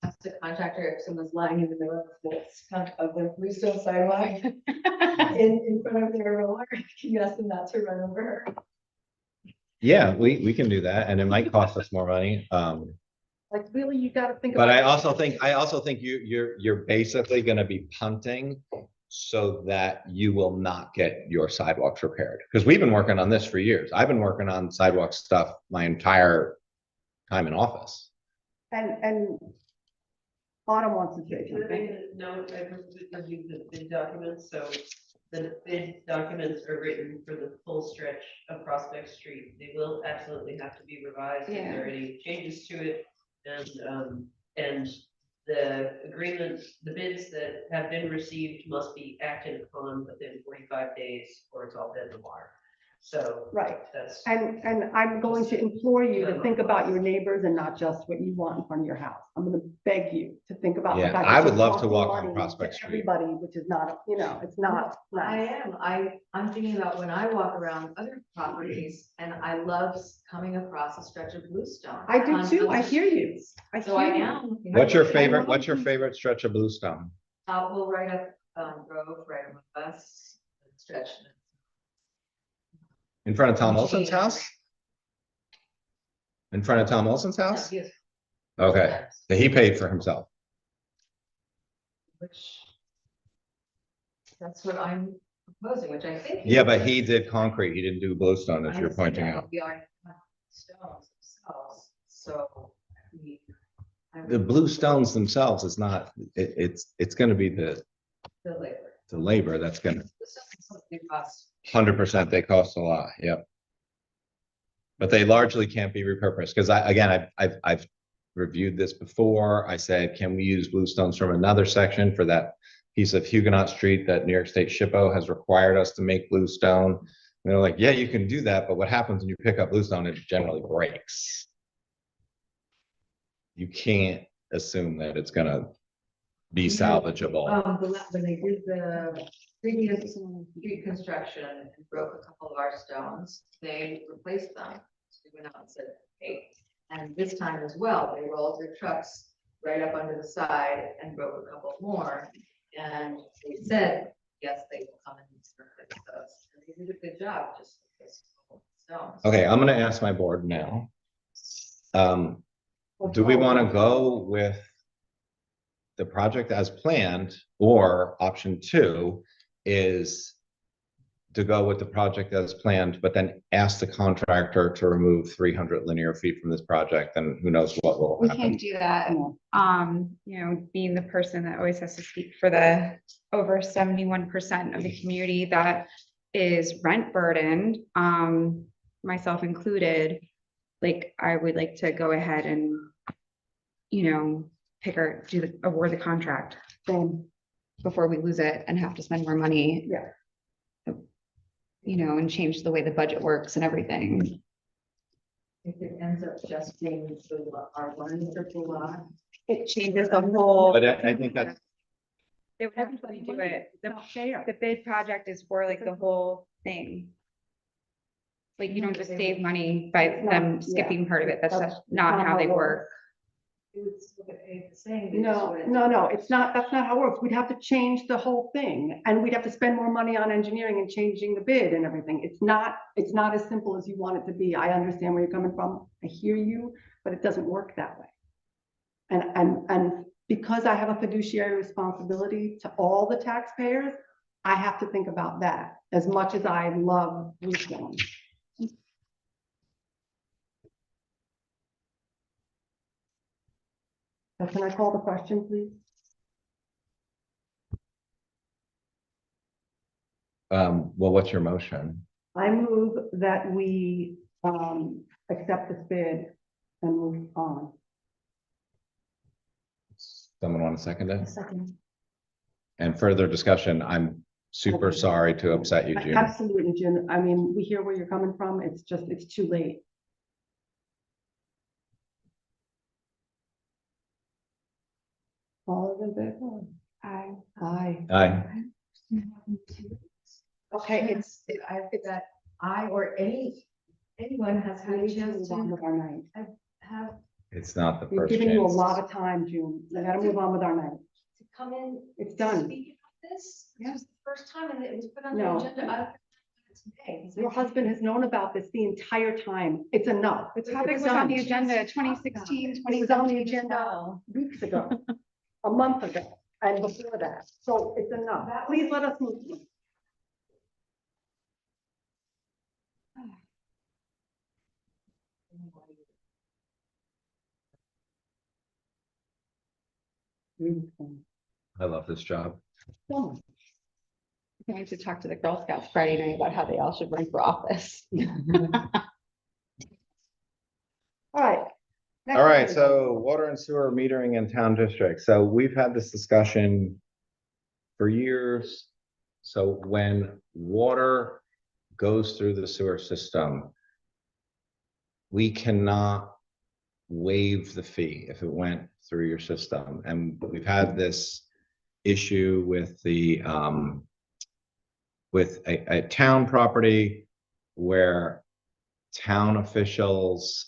ask the contractor if someone's lying in the middle of this, of the bluestone sidewalk in front of their roller, can you ask them not to run over her? yeah, we can do that, and it might cost us more money. Like, really, you gotta think. But about I also think you're basically gonna be punting so that you will not get your sidewalks repaired. Because we've been working on this for years. I've been working on sidewalk stuff my entire time in office. And Autumn wants to say Can I make something. a note? I reviewed the bid documents, so the bid documents are written for the full stretch of Prospect Street. They will absolutely have to be revised if there are any changes to it. And The agreement, the bids that have been received must be acted upon within 45 days or it's all dead in the water. So Right. that's. And I'm going to implore you to think about your neighbors and not just what you want in front of your house. I'm gonna beg you to think about the Yeah, fact I that would you're love to costing walk on money Prospect to Street. everybody, which is not, you know, it's not I nice. am, I'm thinking about when I walk around other properties and I love coming across a stretch of bluestone. I do on too. I other hear you. streets. I So I hear you. am. looking What's your at- favorite, what's your favorite stretch of bluestone? We'll right up, Grove, right on us, stretch. In front of Tom Olson's house? In front of Tom Olson's No, house? yes. Okay, that he paid for himself. Which. That's what I'm proposing, which I think. Yeah, but he did concrete. He didn't do bluestone, as I you're see pointing that, out. We already have stones themselves, so we. I The would- bluestones themselves is not, it's gonna be the The labor. labor that's gonna, This doesn't something cost. 100%, they cost a lot, yep. But they largely can't be repurposed, because I've reviewed this before. I said, can we use bluestones from another section for that piece of Huguenot Street that New York State SHPO has required us to make bluestone? And they're like, yeah, you can do that, but what happens when you pick up bluestone, it generally breaks. You can't assume that it's gonna be salvageable. When they did the previous street construction and broke a couple of our stones, they replaced them. So we went out and said, hey, and this time as well, they rolled their trucks right up under the side and broke a couple more. And they said, yes, they will come and fix those. And they did a good job, just with this couple of stones. Okay, I'm gonna ask my board now. Do we want to go with the project as planned, or option 2 is to go with the project as planned, but then ask the contractor to remove 300 linear feet from this project, and who knows what will We happen. can't do that. Being the person that always has to speak for the over 71% of the community that is rent burdened, myself included, like, I would like to go ahead and, award the contract before we lose it and have to spend more money. Yeah. And change the way the budget works and everything. If it ends up just being our one circle lot. It changes the whole. But I think that's, They would everybody do it. The bid project is for like the whole thing. Like, you don't just save money by It's not- them yeah. skipping part of it. That's That's just not how they work. It would still get paid the same. they just No, wouldn't- no, it's not, that's not how it works. We'd have to change the whole thing, and we'd have to spend more money on engineering and changing the bid and everything. It's not as simple as you want it to be. I understand where you're coming from. I hear you, but it doesn't work that way. And because I have a fiduciary responsibility to all the taxpayers, I have to think about that as much as I love bluestone. So can I call the question, please? well, what's your motion? I move that we accept this bid and move on. Someone want to second it? Second. And further discussion, I'm super Okay. sorry to upset you, June. Absolutely, Jim. I mean, we hear where you're coming from. It's just, it's too late. All of it. Aye. Aye. Okay, it's, I think that I or anyone has had we a need to chance move on to with our night. have, It's not the We've first given you a chance. lot of time, June. We gotta move on with our night. to come in. It's to done. Speak about this. Yeah. This was the first time and it was put on the No. agenda. Today. Your husband has known about this the entire time. It's enough. The topic was on the agenda 2016, It was on the 2017 as agenda well. weeks ago, a month ago, and before that. So it's enough. Please let us move. on. I love this job. So, I need to talk to the Girl Scouts Friday night about how they all should run for office. all right, All right, so water and sewer metering in town districts. So we've had this discussion for years. So when water goes through the sewer system, we cannot waive the fee if it went through your system. And we've had this issue with the with a town property where town officials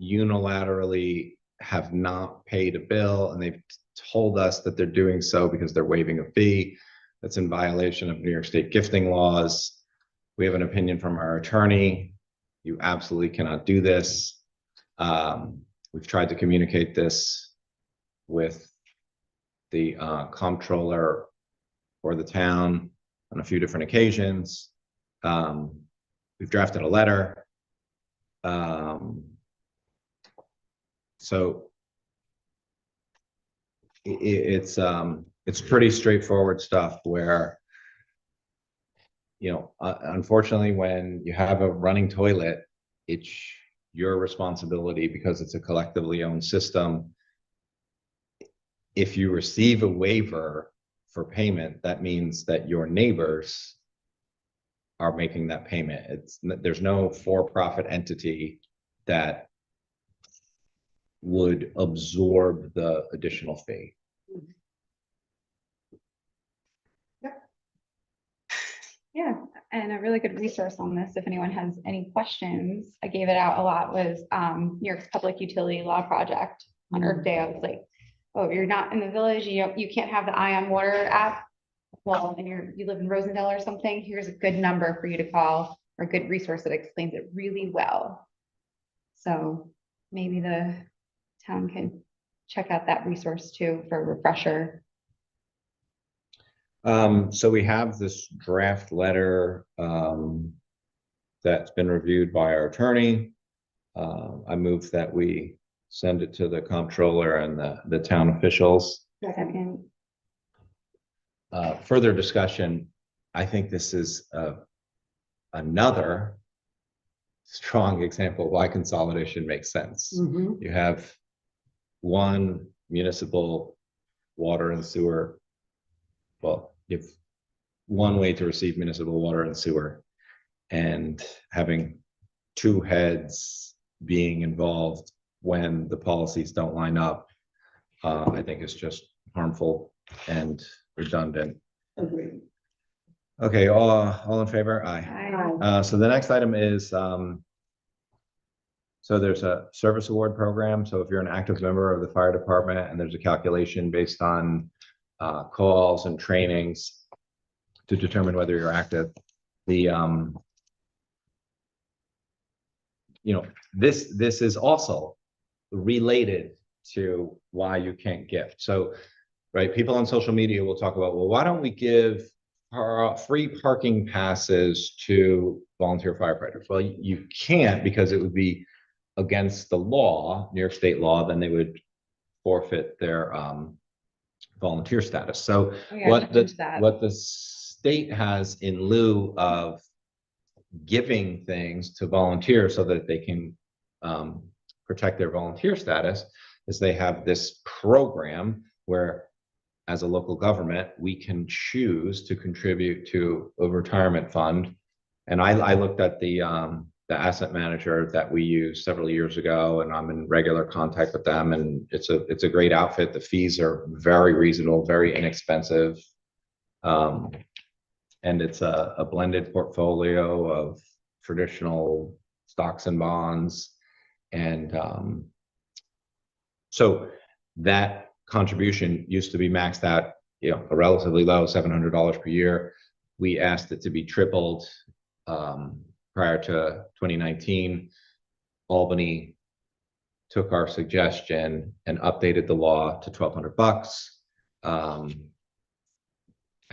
unilaterally have not paid a bill, and they've told us that they're doing so because they're waiving a fee. That's in violation of New York State gifting laws. We have an opinion from our attorney. You absolutely cannot do this. We've tried to communicate this with the comptroller for the town on a few different occasions. We've drafted a letter. So it's pretty straightforward stuff where, you know, unfortunately, when you have a running toilet, it's your responsibility because it's a collectively owned system. If you receive a waiver for payment, that means that your neighbors are making that payment. There's no for-profit entity that would absorb the additional fee. Yeah, and a really good resource on this, if anyone has any questions, I gave it out a lot, was New York's Public Utility Law Project. On Earth Day, I was like, oh, you're not in the village, you can't have the Eye on Water app. Well, and you live in Rosendale or something, here's a good number for you to call, or a good resource that explains it really well. So maybe the town can check out that resource too for a refresher. So we have this draft letter that's been reviewed by our attorney. I move that we send it to the comptroller and the town officials. Second. Further discussion, I think this is another strong example of why consolidation makes sense. Mhm. You have one municipal water and sewer. Well, you have one way to receive municipal water and sewer, and having two heads being involved when the policies don't line up, I think is just harmful and redundant. Agreed. Okay, all in favor? Aye. So the next item is, so there's a service award program. So if you're an active member of the fire department and there's a calculation based on calls and trainings to determine whether you're active, the you know, this is also related to why you can't gift. So, right, people on social media will talk about, well, why don't we give free parking passes to volunteer firefighters? Well, you can't, because it would be against the law, New York State law, then they would forfeit their volunteer status. So Oh, yeah, I what looked the into that. what the state has in lieu of giving things to volunteers so that they can protect their volunteer status is they have this program where, as a local government, we can choose to contribute to a retirement fund. And I looked at the asset manager that we used several years ago, and I'm in regular contact with them, and it's a great outfit. The fees are very reasonable, very inexpensive. And it's a blended portfolio of traditional stocks and bonds. And so that contribution used to be maxed out, you know, a relatively low $700 per year. We asked it to be tripled prior to 2019. Albany took our suggestion and updated the law to $1,200. I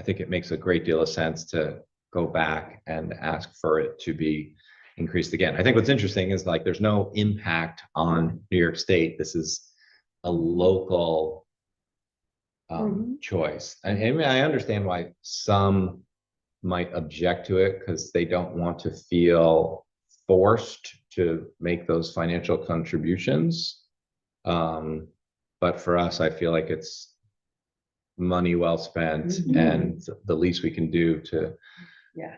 think it makes a great deal of sense to go back and ask for it to be increased again. I think what's interesting is, like, there's no impact on New York State. This is a local choice. And I mean, I understand why some might object to it because they don't want to feel forced to make those financial contributions. But for us, I feel like it's money well spent Mhm. and the least we can do to Yeah.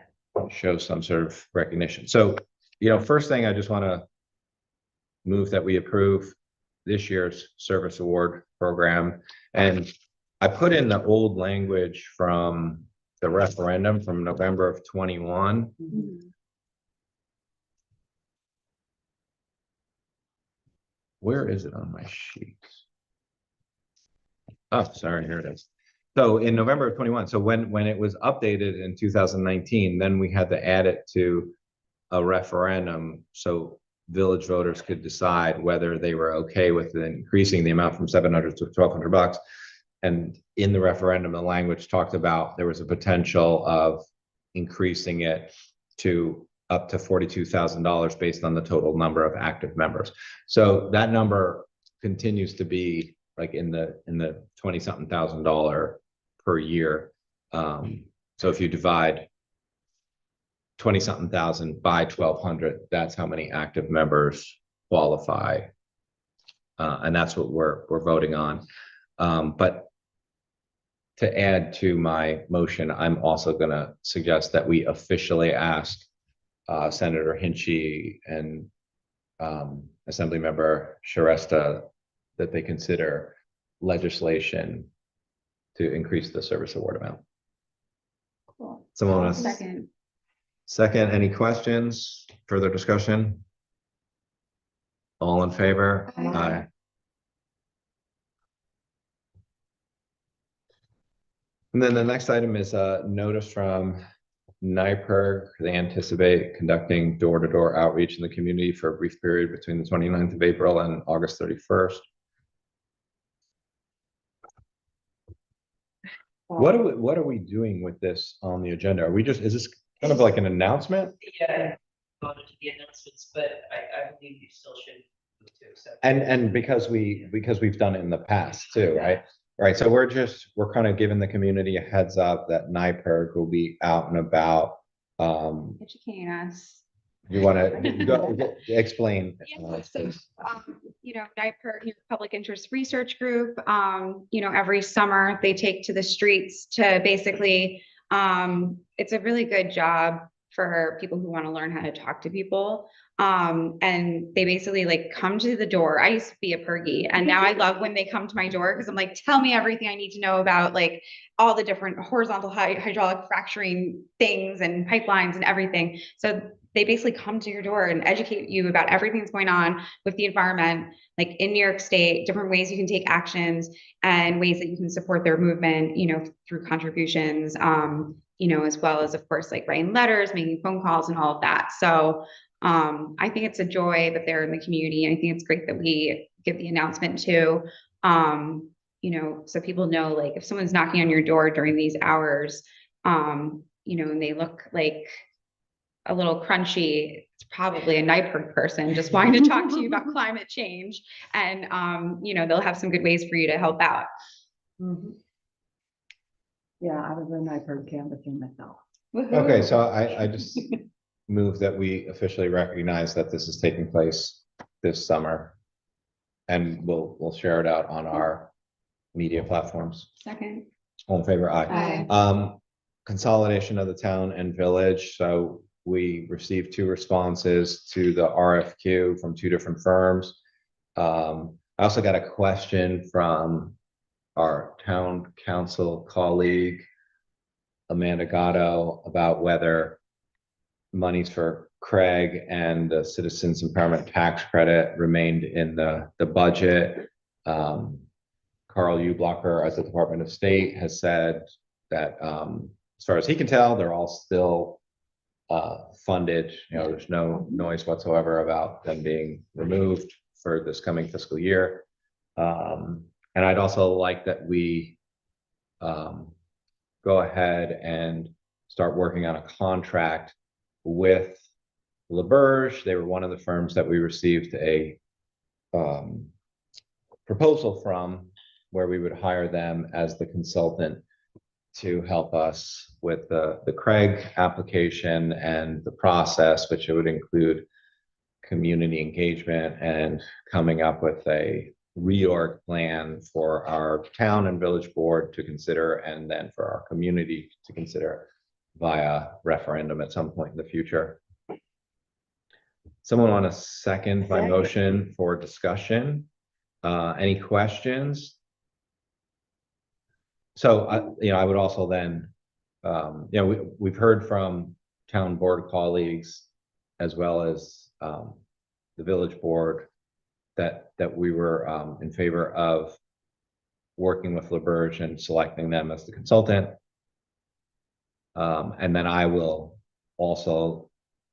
show some sort of recognition. So, first thing I just want to move that we approve this year's service award program. And I put in the old language from the referendum from November of 21. Where is it on my sheet? Oh, sorry, here it is. So in November of 21, so when it was updated in 2019, then we had to add it to a referendum so village voters could decide whether they were okay with increasing the amount from 700 to 1,200 bucks. And in the referendum, the language talked about there was a potential of increasing it to up to $42,000 based on the total number of active members. So that number continues to be like in the 20-something thousand dollar per year. So if you divide 20-something thousand by 1,200, that's how many active members qualify. And that's what we're voting on. But to add to my motion, I'm also going to suggest that we officially ask Senator Hinchy and Assemblymember Shrestha that they consider legislation to increase the service award amount. Cool. Someone want to Second. second? Any questions? Further discussion? All in favor? Aye. And then the next item is a notice from NYPERG. They anticipate conducting door-to-door outreach in the community for a brief period between the 29th of April and August 31st. What are we doing with this on the agenda? Are we just, is this kind of like an announcement? Yeah, gone into the announcements, but I believe you still should move to accept. And because we've done it in the past too, right? Right, so we're kind of giving the community a heads up that NYPERG will be out and about. Educating us. You want to explain? Yeah, so, NYPER, Public Interest Research Group, every summer they take to the streets to basically, it's a really good job for people who want to learn how to talk to people. And they basically like come to the door. I used to be a pergie and now I love when they come to my door because I'm like, tell me everything I need to know about like all the different horizontal hydraulic fracturing things and pipelines and everything. So they basically come to your door and educate you about everything that's going on with the environment, like in New York State, different ways you can take actions and ways that you can support their movement, through contributions, as well as, of course, like writing letters, making phone calls and all of that. So I think it's a joy that they're in the community. I think it's great that we give the announcement too, so people know, like if someone's knocking on your door during these hours, and they look like a little crunchy, it's probably a NYPERG person just wanting to talk to you about climate change. And, they'll have some good ways for you to help out. Mhm. Yeah, I was in NYPERG canvassing myself. Okay, so I just move that we officially recognize that this is taking place this summer. And we'll share it out on our media platforms. Second. All in favor? Aye. Aye. Consolidation of the town and village. So we received 2 responses to the RFQ from 2 different firms. I also got a question from our town council colleague, Amanda Gatto, about whether monies for Craig and the Citizens Empowerment Tax Credit remained in the budget. Carl Ublocker at the Department of State has said that as far as he can tell, they're all still funded. There's no noise whatsoever about them being removed for this coming fiscal year. And I'd also like that we go ahead and start working on a contract with LaBerge. They were one of the firms that we received a proposal from, where we would hire them as the consultant to help us with the Craig application and the process, which it would include community engagement and coming up with a reorg plan for our town and village board to consider, and then for our community to consider via referendum at some point in the future. Someone want to second my Second. motion for discussion? Any questions? So, I would also then, we've heard from town board colleagues as well as the village board that we were in favor of working with LaBerge and selecting them as the consultant. And then I will also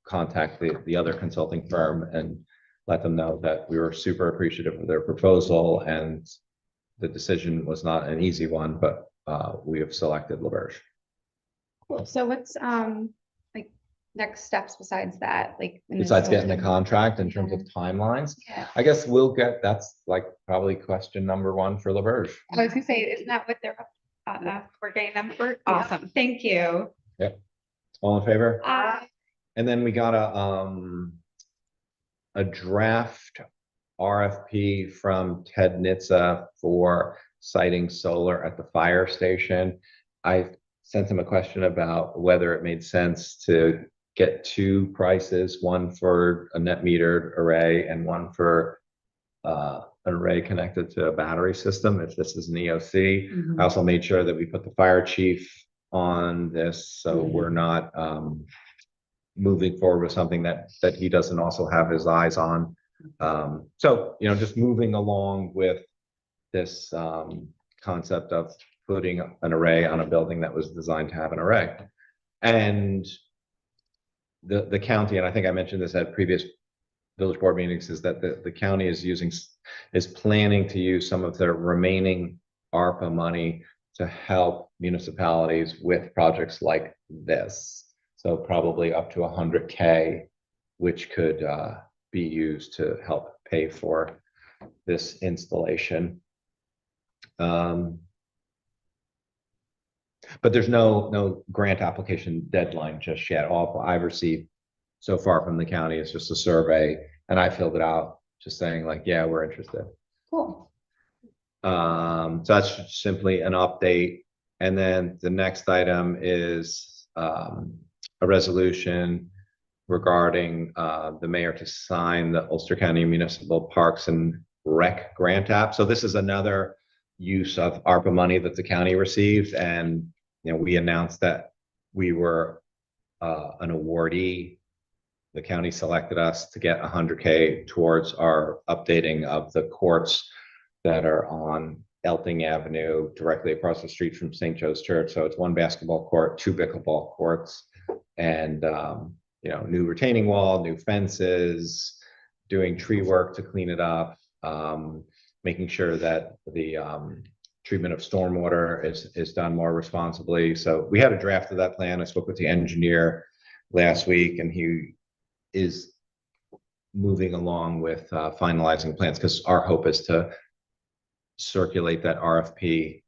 contact the other consulting firm and let them know that we were super appreciative of their proposal, and the decision was not an easy one, but we have selected LaBerge. Cool. So what's, like, next steps besides that, like? in this Besides getting the whole- contract in terms of timelines, Yeah. I guess that's like probably question number one for LaBerge. I was gonna say, isn't that what they're, we're getting them for? Awesome, thank you. All in favor? Uh, And then we got a draft RFP from Ted Nitza for siting solar at the fire station. I sent him a question about whether it made sense to get two prices, one for a net metered array and one for an array connected to a battery system, if this is an EOC. I also made sure that we put the fire chief on this, so we're not moving forward with something that he doesn't also have his eyes on. So, just moving along with this concept of putting an array on a building that was designed to have an array. And the county, and I think I mentioned this at previous village board meetings, is that the county is planning to use some of their remaining ARPA money to help municipalities with projects like this. So probably up to 100K, which could be used to help pay for this installation. But there's no grant application deadline just yet. All I've received so far from the county is just a survey, and I filled it out just saying like, yeah, we're interested. Cool. So that's simply an update. And then the next item is a resolution regarding the mayor to sign the Ulster County Municipal Parks and Rec Grant app. So this is another use of ARPA money that the county received, and we announced that we were an awardee. The county selected us to get 100K towards our updating of the courts that are on Elting Avenue, directly across the street from St. Joe's Church. So it's one basketball court, two pickleball courts, and new retaining wall, new fences, doing tree work to clean it up, making sure that the treatment of stormwater is done more responsibly. So we had a draft of that plan. I spoke with the engineer last week, and he is moving along with finalizing plans, because our hope is to circulate that RFP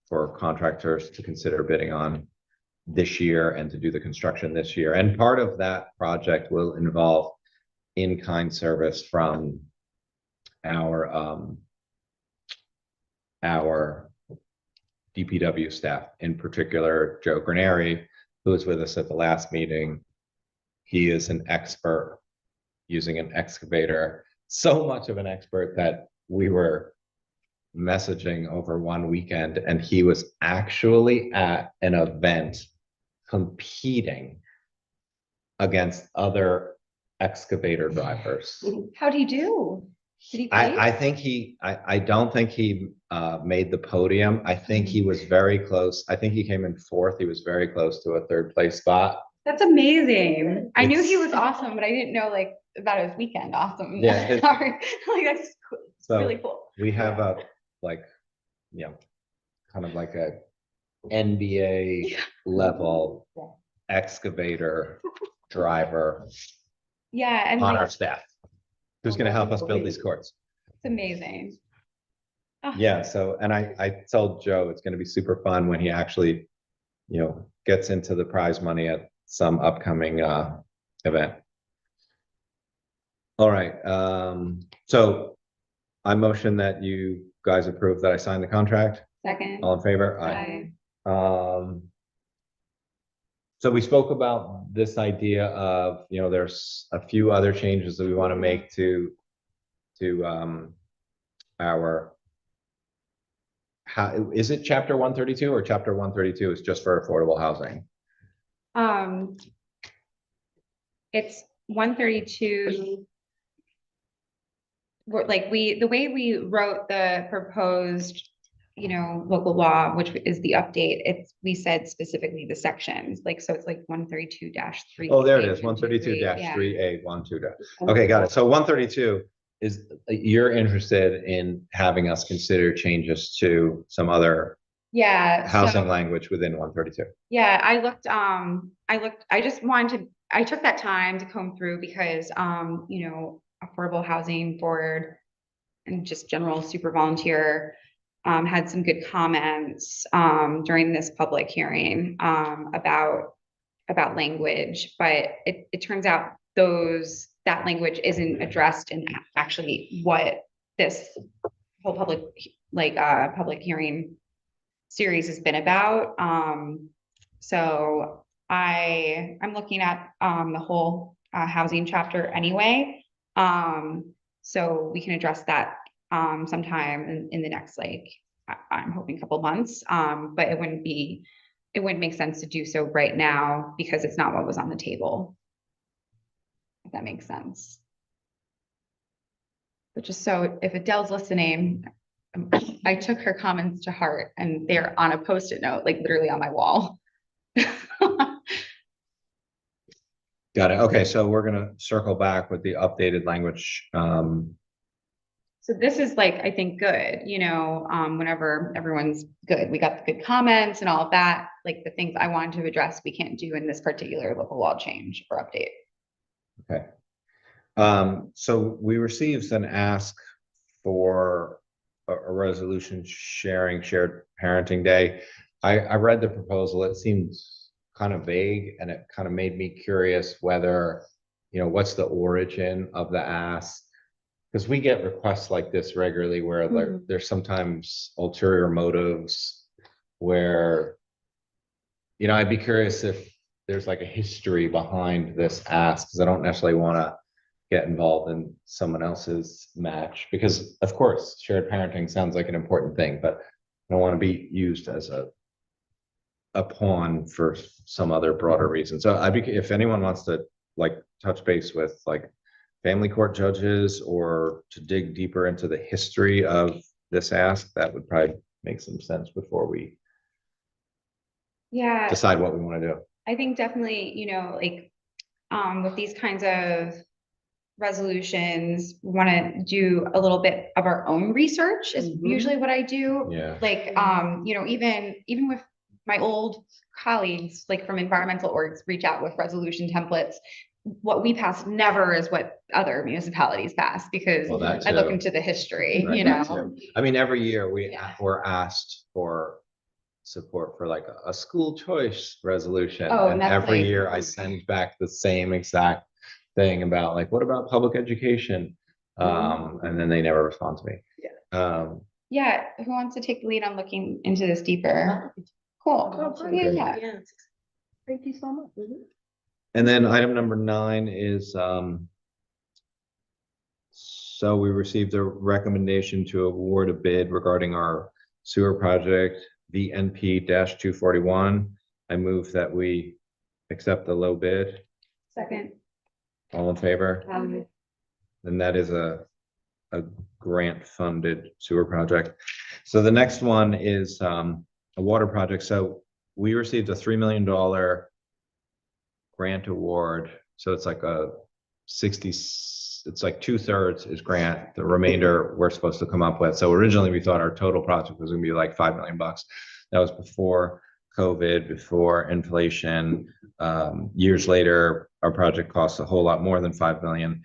for contractors to consider bidding on this year and to do the construction this year. And part of that project will involve in-kind service from our DPW staff, in particular, Joe Granary, who was with us at the last meeting. He is an expert using an excavator, so much of an expert that we were messaging over one weekend, and he was actually at an event competing against other excavator drivers. How'd he do? Did he place? I don't think he made the podium. I think he was very close. I think he came in fourth. He was very close to a third place spot. That's amazing. I knew he It's- was awesome, but I didn't know like about his weekend awesome. Yeah, Sorry. Like that's So really cool. we have a kind of like a NBA level excavator driver Yeah, and on like, our staff who's going to help us build these courts. it's amazing. Oh, Yeah. So, and I told Joe it's going to be super fun when he actually, gets into the prize money at some upcoming event. All right, so I motion that you guys approve that I signed the contract. Second. All in favor? Aye. Um, so we spoke about this idea of, there's a few other changes that we want to make to our, how, is it chapter 132 or chapter 132 is just for affordable housing? Um, it's 132. The way we wrote the proposed, local law, which is the update, we said specifically the sections, so it's like 132-3. Oh, there it is, 132-3A12. Okay, got it. So 132 is, you're interested in having us consider changes to some other Yeah. housing language within 132. Yeah, I just wanted to, I took that time to comb through because, Affordable Housing Board and just general super volunteer had some good comments during this public hearing about language, but it turns out that language isn't addressed in actually what this whole public hearing series has been about. So I'm looking at the whole housing chapter anyway. So we can address that sometime in the next, I'm hoping couple months. But it wouldn't make sense to do so right now because it's not what was on the table. If that makes sense. But just so if Adele's listening, I took her comments to heart and they're on a post-it note, like literally on my wall. Got it. Okay, so we're gonna circle back with the updated language. So this is I think good, whenever everyone's good, we got the good comments and all of that, the things I wanted to address, we can't do in this particular local law change or update. Okay. So we received an ask for a resolution sharing shared parenting day. I read the proposal. It seemed kind of vague and it kind of made me curious whether, what's the origin of the ask? Because we get requests like this regularly where there's sometimes ulterior motives where, I'd be curious if there's a history behind this ask, because I don't necessarily want to get involved in someone else's match, because of course shared parenting sounds like an important thing, but I don't want to be used as a pawn for some other broader reason. So if anyone wants to touch base with family court judges or to dig deeper into the history of this ask, that would probably make some sense before we decide what we want to do. I think definitely, with these kinds of resolutions, we want to do a little bit of our own research is usually what I do. Yeah. Even with my old colleagues, from environmental orgs, reach out with resolution templates. What we pass never is what other municipalities pass, because I look into the history, I mean, every year we're asked for support for a school choice resolution. And every year I send back the same exact thing about what about public education? And then they never respond to me. Yeah. Who wants to take the lead on looking into this deeper? Cool. Yeah. Thank you so much. And then item number 9 is, so we received a recommendation to award a bid regarding our sewer project, VNP-241. I move that we accept the low bid. Second. All in favor? And that is a grant funded sewer project. So the next one is a water project. So we received a $3 million grant award. So it's a 60, it's 2/3 is grant. The remainder we're supposed to come up with. So originally we thought our total project was gonna be $5 million. That was before COVID, before inflation. Years later, our project costs a whole lot more than 5 million.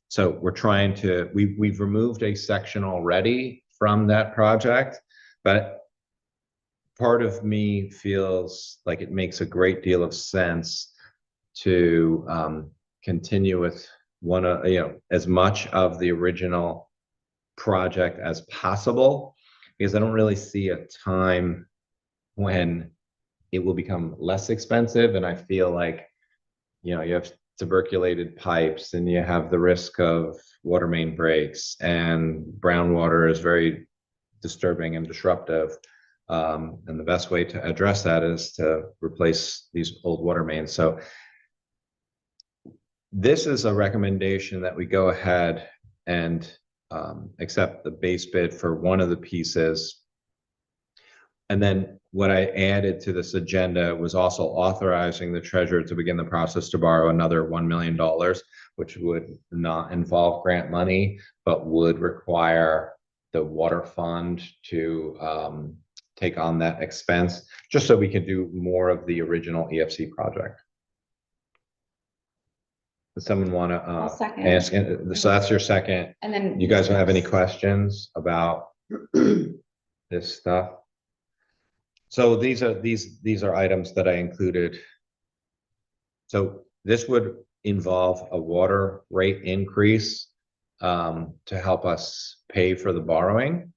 So we're trying to, we've removed a section already from that project, but part of me feels like it makes a great deal of sense to continue with as much of the original project as possible, because I don't really see a time when it will become less expensive. And I feel like, you have tuberculated pipes and you have the risk of water main breaks, and brown water is very disturbing and disruptive. And the best way to address that is to replace these old water mains. So this is a recommendation that we go ahead and accept the base bid for one of the pieces. And then what I added to this agenda was also authorizing the treasurer to begin the process to borrow another $1 million, which would not involve grant money, but would require the water fund to take on that expense, just so we can do more of the original EFC project. Does someone want I'll to second. ask? So that's your second. And then. You guys have any questions about this stuff? So these are items that I included. So this would involve a water rate increase to help us pay for the borrowing.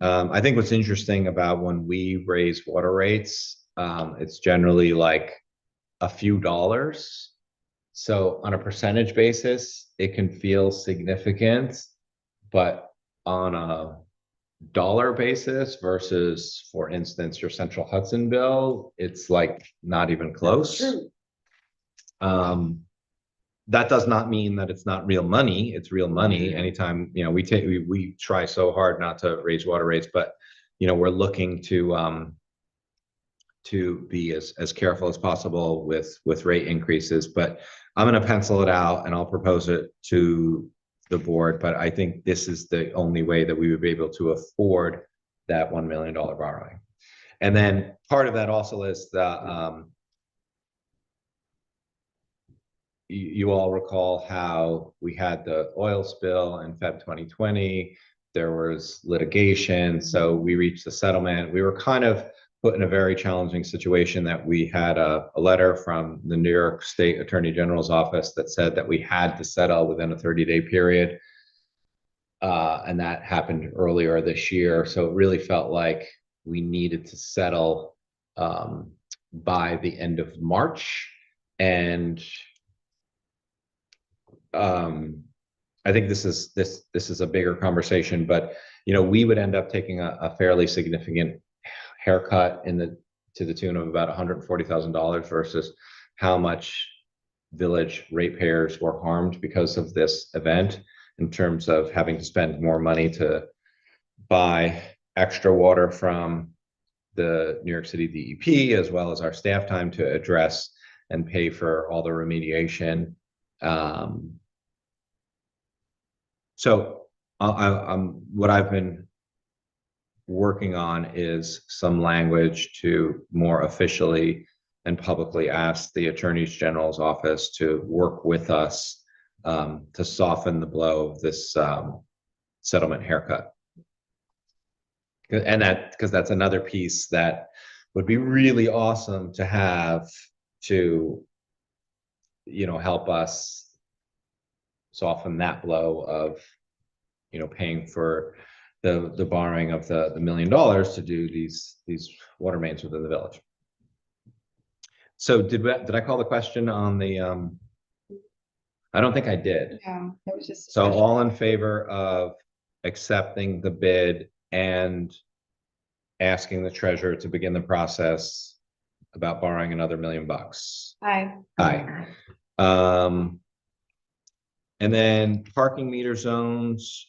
I think what's interesting about when we raise water rates, it's generally like a few dollars. So on a percentage basis, it can feel significant, but on a dollar basis versus, for instance, your Central Hudson bill, it's like not even close. That does not mean that it's not real money. It's real money. Anytime, we try so hard not to raise water rates, but we're looking to be as careful as possible with rate increases. But I'm going to pencil it out and I'll propose it to the board. But I think this is the only way that we would be able to afford that $1 million borrowing. And then part of that also is the you all recall how we had the oil spill in Feb 2020. There was litigation, so we reached a settlement. We were kind of put in a very challenging situation that we had a letter from the New York State Attorney General's office that said that we had to settle within a 30-day period. And that happened earlier this year. So it really felt like we needed to settle by the end of March. And I think this is a bigger conversation, but we would end up taking a fairly significant haircut to the tune of about $140,000 versus how much village ratepayers were harmed because of this event, in terms of having to spend more money to buy extra water from the New York City DEP, as well as our staff time to address and pay for all the remediation. So what I've been working on is some language to more officially and publicly ask the Attorney General's office to work with us to soften the blow of this settlement haircut. And because that's another piece that would be really awesome to have to, help us soften that blow of, paying for the borrowing of the $1 million to do these water mains within the village. So did I call the question on the, I don't think I did. Yeah, it was just. So all in favor of accepting the bid and asking the treasurer to begin the process about borrowing another $1 million? Aye. Aye. And then parking meter zones,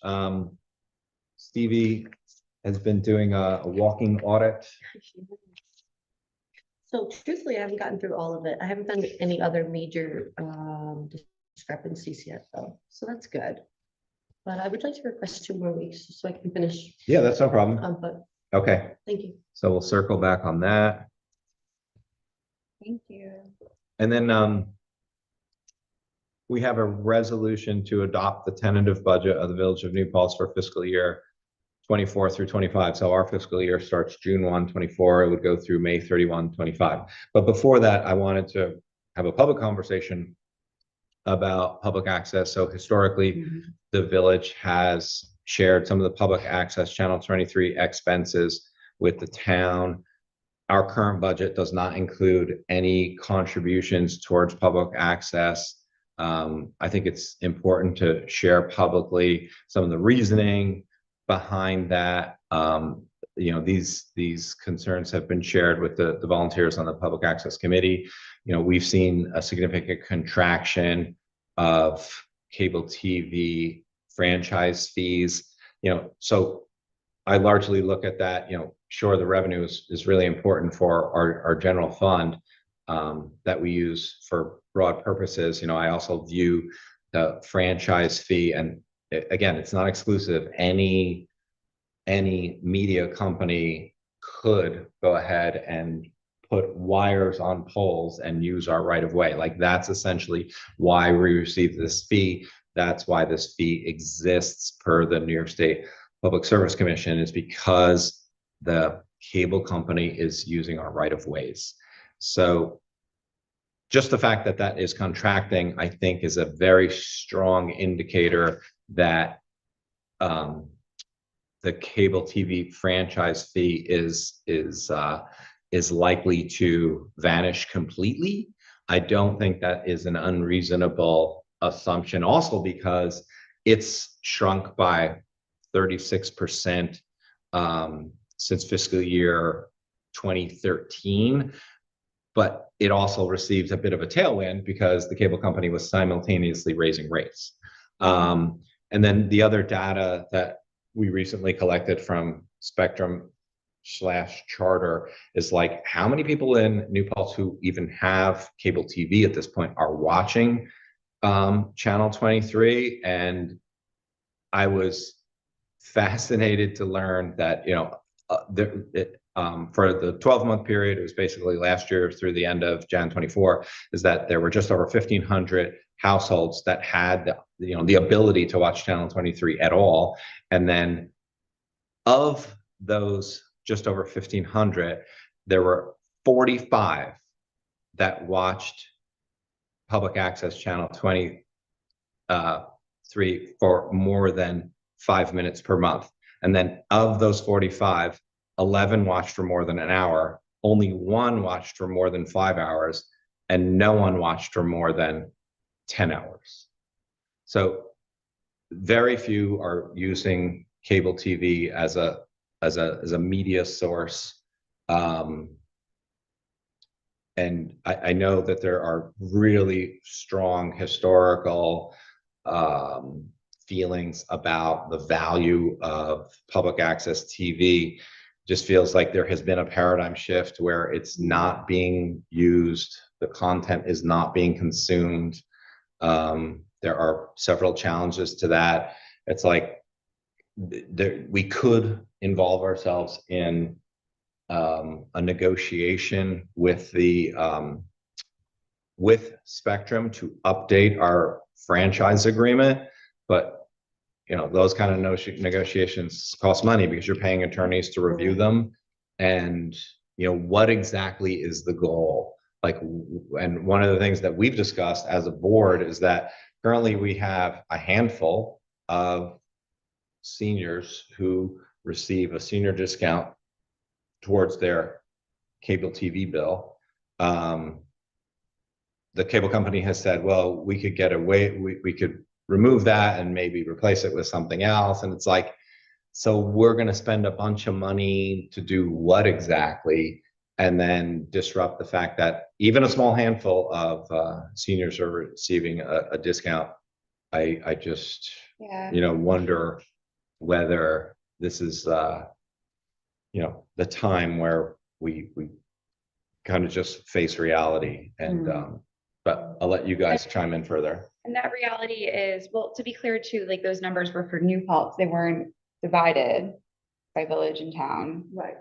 Stevie has been doing a walking audit. So truthfully, I haven't gotten through all of it. I haven't found any other major discrepancies yet, though. So that's good. But I would like to request 2 more weeks so I can finish. Yeah, that's no problem. But Okay, thank you. so we'll circle back on that. Thank you. And then we have a resolution to adopt the tentative budget of the Village of New Paltz for fiscal year 24 through 25. So our fiscal year starts June 1, 24. It would go through May 31, 25. But before that, I wanted to have a public conversation about public access. So historically, Mhm. the village has shared some of the public access Channel 23 expenses with the town. Our current budget does not include any contributions towards public access. I think it's important to share publicly some of the reasoning behind that. These concerns have been shared with the volunteers on the Public Access Committee. We've seen a significant contraction of cable TV franchise fees. So I largely look at that, sure, the revenue is really important for our general fund that we use for broad purposes. I also view the franchise fee, and again, it's not exclusive. Any media company could go ahead and put wires on poles and use our right of way. Like, that's essentially why we receive this fee. That's why this fee exists per the New York State Public Service Commission, is because the cable company is using our right of ways. So just the fact that that is contracting, I think, is a very strong indicator that the cable TV franchise fee is likely to vanish completely. I don't think that is an unreasonable assumption, also because it's shrunk by 36% since fiscal year 2013. But it also received a bit of a tailwind because the cable company was simultaneously raising rates. And then the other data that we recently collected from Spectrum/Charter is like, how many people in New Paltz who even have cable TV at this point are watching Channel 23? And I was fascinated to learn that, for the 12-month period, it was basically last year through the end of Jan 24, is that there were just over 1,500 households that had the ability to watch Channel 23 at all. And then of those just over 1,500, there were 45 that watched public access Channel 23 for more than 5 minutes per month. And then of those 45, 11 watched for more than an hour, only one watched for more than 5 hours, and no one watched for more than 10 hours. So very few are using cable TV as a media source. And I know that there are really strong historical feelings about the value of public access TV. Just feels like there has been a paradigm shift where it's not being used, the content is not being consumed. There are several challenges to that. It's like we could involve ourselves in a negotiation with with Spectrum to update our franchise agreement, but those kind of negotiations cost money because you're paying attorneys to review them. And what exactly is the goal? And one of the things that we've discussed as a board is that currently we have a handful of seniors who receive a senior discount towards their cable TV bill. The cable company has said, well, we could get away, we could remove that and maybe replace it with something else. And it's like, so we're going to spend a bunch of money to do what exactly? And then disrupt the fact that even a small handful of seniors are receiving a discount. I just, wonder whether this is, the time where we kind of just face reality. And, but I'll let you guys chime in further. And that reality is, well, to be clear too, like those numbers were for New Paltz. They weren't divided by village and town. Right.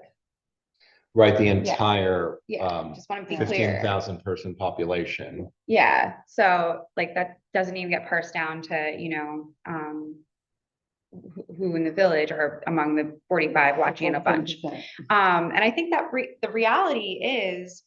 Right, the entire Just want to be clear. 15,000 person population. Yeah, so like that doesn't even get parsed down to, who in the village are among the 45 watching a bunch. 100%. And I think that the reality is,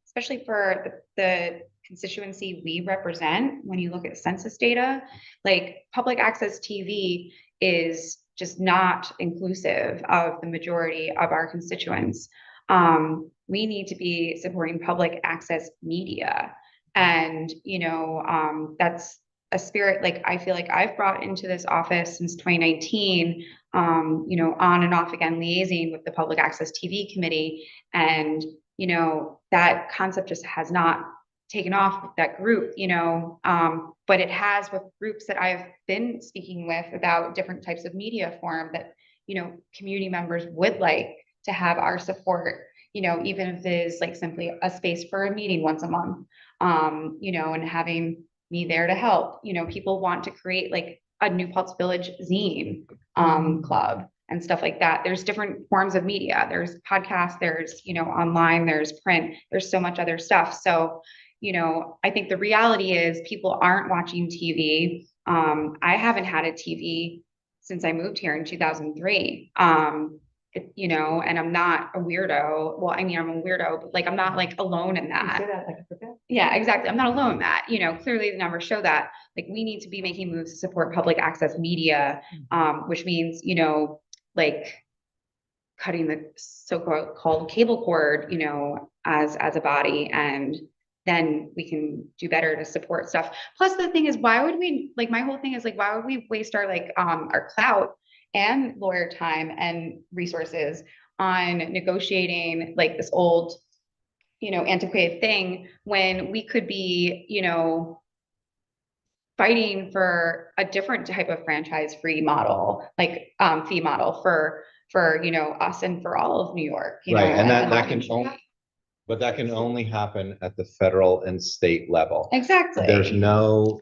especially for the constituency we represent, when you look at census data, like public access TV is just not inclusive of the majority of our constituents. We need to be supporting public access media. And, that's a spirit, like, I feel like I've brought into this office since 2019, on and off again, liaising with the Public Access TV Committee. And, that concept just has not taken off with that group, but it has with groups that I've been speaking with about different types of media form that, community members would like to have our support, even if it is like simply a space for a meeting once a month, and having me there to help. People want to create like a New Paltz Village zine club and stuff like that. There's different forms of media. There's podcasts, there's, online, there's print, there's so much other stuff. So, I think the reality is people aren't watching TV. I haven't had a TV since I moved here in 2003. And I'm not a weirdo. Well, I mean, I'm a weirdo, but like, I'm not like alone in You that. say that like a forget. Yeah, exactly. I'm not alone in that. Clearly the numbers show that. Like, we need to be making moves to support public access media, which means, like cutting the so-called cable cord, as a body, and then we can do better to support stuff. Plus, the thing is, why would we, like, my whole thing is like, why would we waste our our clout and lawyer time and resources on negotiating like this old, antiquated thing when we could be, fighting for a different type of franchise-free model, like fee model for us and for all of New York. Right, and that and can only, but that can only happen at the federal and state level. exactly. There's no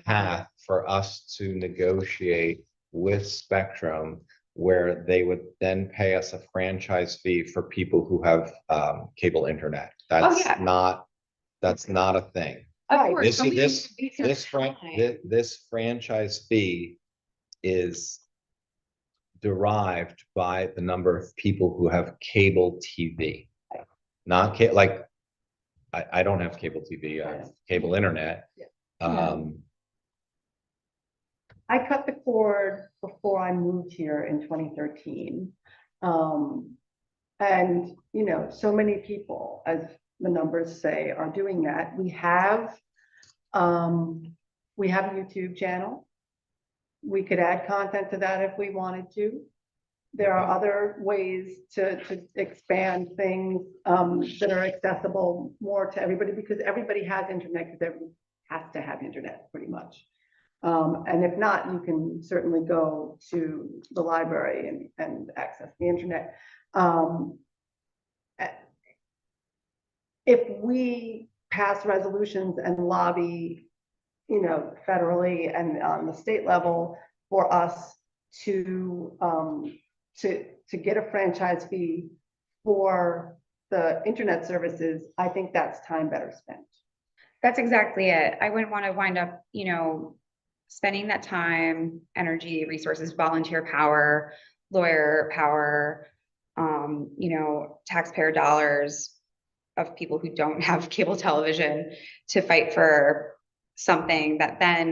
path for us to negotiate with Spectrum where they would then pay us a franchise fee for people who have cable internet. That's yeah. not a thing. Of Right. course, but we need to be This franchise fee is derived by the number of people who have cable TV. Not like, I don't have cable TV, I have cable internet. I cut the cord before I moved here in 2013. And, so many people, as the numbers say, are doing that. We have a YouTube channel. We could add content to that if we wanted to. There are other ways to expand things that are accessible more to everybody, because everybody has internet, because everybody has to have internet pretty much. And if not, you can certainly go to the library and access the internet. If we pass resolutions and lobby, federally and on the state level for us to get a franchise fee for the internet services, I think that's time better spent. That's exactly it. I wouldn't want to wind up, spending that time, energy, resources, volunteer power, lawyer power, taxpayer dollars of people who don't have cable television to fight for something that then,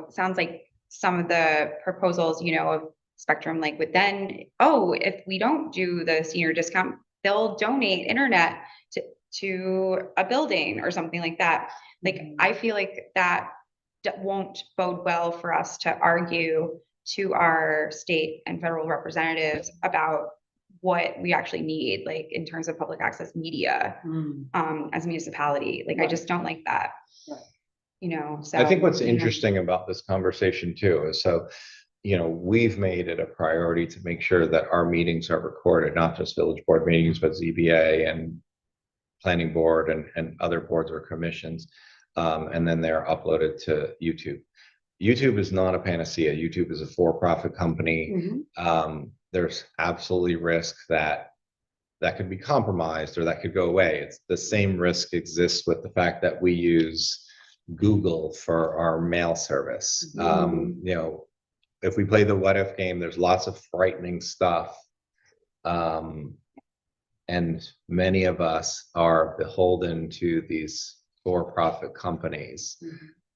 sounds like some of the proposals, of Spectrum, like would then, if we don't do the senior discount, they'll donate internet to a building or something like that. Like, I feel like that won't bode well for us to argue to our state and federal representatives about what we actually need, like in terms of public access media, as a municipality. Like, I just don't like that. Right. So I think what's interesting about this conversation too is, so, we've made it a priority to make sure that our meetings are recorded, not just village board meetings, but ZBA and planning board and other boards or commissions. And then they're uploaded to YouTube. YouTube is not a panacea. YouTube is a for-profit company. There's absolutely risk that could be compromised or that could go away. It's the same risk exists with the fact that we use Google for our mail service. If we play the what if game, there's lots of frightening stuff. And And many of us are beholden to these for-profit companies.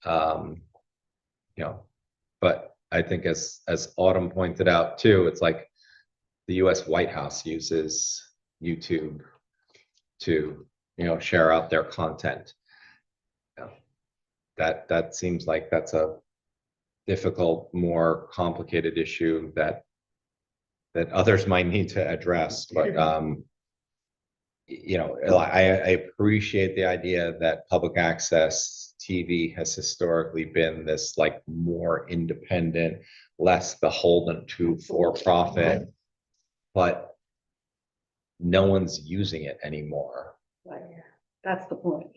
You know, but I think as Autumn pointed out too, it's like the US White House uses YouTube to, share out their content. Yeah. That seems like that's a difficult, more complicated issue that others might need to address, but I appreciate the idea that public access TV has historically been this like more independent, less beholden to for-profit, but no one's using it anymore. Right. That's the point.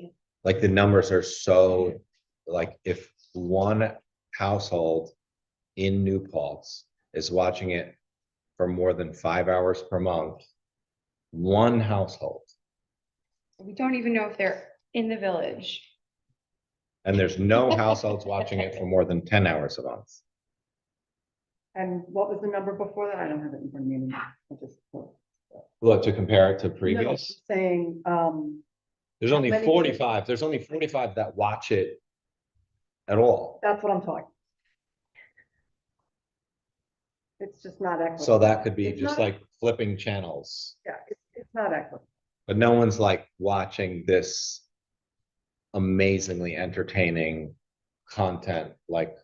Like the numbers are so, like if one household in New Paltz is watching it for more than 5 hours per month, one household, We don't even know if they're in the village. and there's no households watching it for more than 10 hours a month. And what was the number before that? I don't have it in front of me anymore. I just. Look, to compare it to No, previous, saying, there's only many- 45, that watch it at all. that's what I'm talking. It's just not equitable. So that could be It's just not- like flipping channels, Yeah, it's not equitable. but no one's like watching this amazingly entertaining content like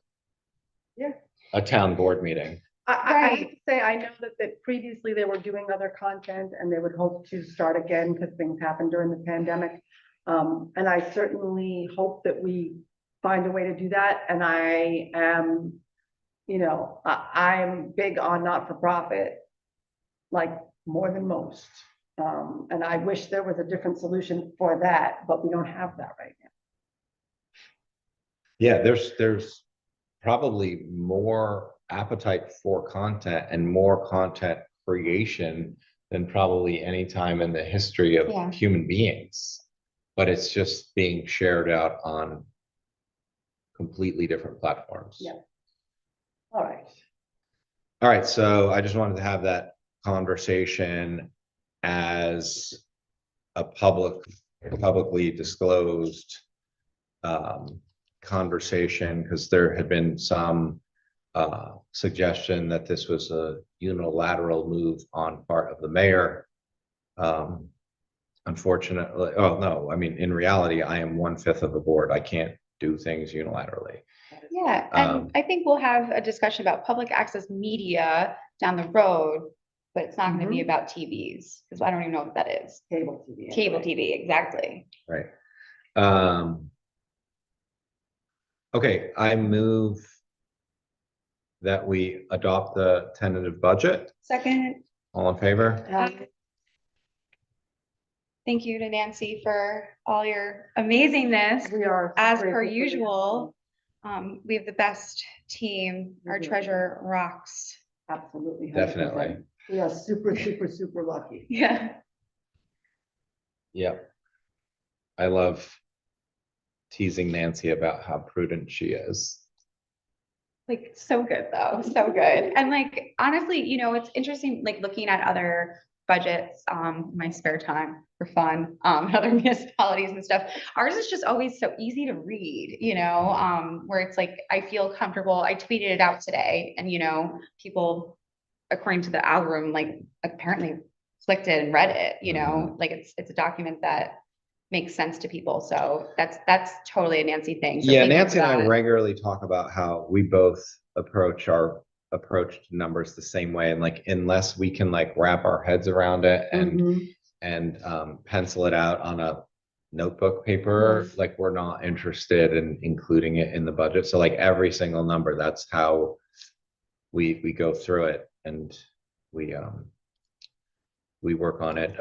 Yeah. a town board meeting. I have to say, I know that previously they were doing other content and they would hope to start again because things happened during the pandemic. And I certainly hope that we find a way to do that. And I am, I'm big on not-for-profit, like more than most. And I wish there was a different solution for that, but we don't have that right now. Yeah, there's probably more appetite for content and more content creation than probably any time in the history of Yeah. human beings. But it's just being shared out on completely different platforms. Yeah. All right. All right, so I just wanted to have that conversation as a publicly disclosed conversation, because there had been some suggestion that this was a unilateral move on part of the mayor. Unfortunately, oh no, I mean, in reality, I am 1/5 of the board. I can't do things unilaterally. Yeah, Um, and I think we'll have a discussion about public access media down the road, but it's not gonna be about TVs, because I don't even know what that is. Cable TV. Cable TV, exactly. Right. Okay, I move that we adopt the tentative budget. Second, All in favor? thank you to Nancy for all your amazingness. We are. As grateful per for your usual, we have the best team. Our We do. treasurer rocks. Absolutely. 100%. Definitely. We are super, super, super lucky. Yeah. Yep. I love teasing Nancy about how prudent she is. Like, so good though, so good. And like, honestly, it's interesting, like looking at other budgets, in my spare time for fun, other municipalities and stuff. Ours is just always so easy to read, where it's like, I feel comfortable. I tweeted it out today and, people, according to the algorithm, like apparently clicked it and read it, like it's a document that makes sense to people. So that's totally a Nancy thing. So Yeah, thank you Nancy for and I that. regularly talk about how we both approach numbers the same way, and like unless we can like wrap our heads around it and pencil it out on a notebook paper, like we're not interested in including it in the budget. So like every single number, that's how we go through it, and we work on it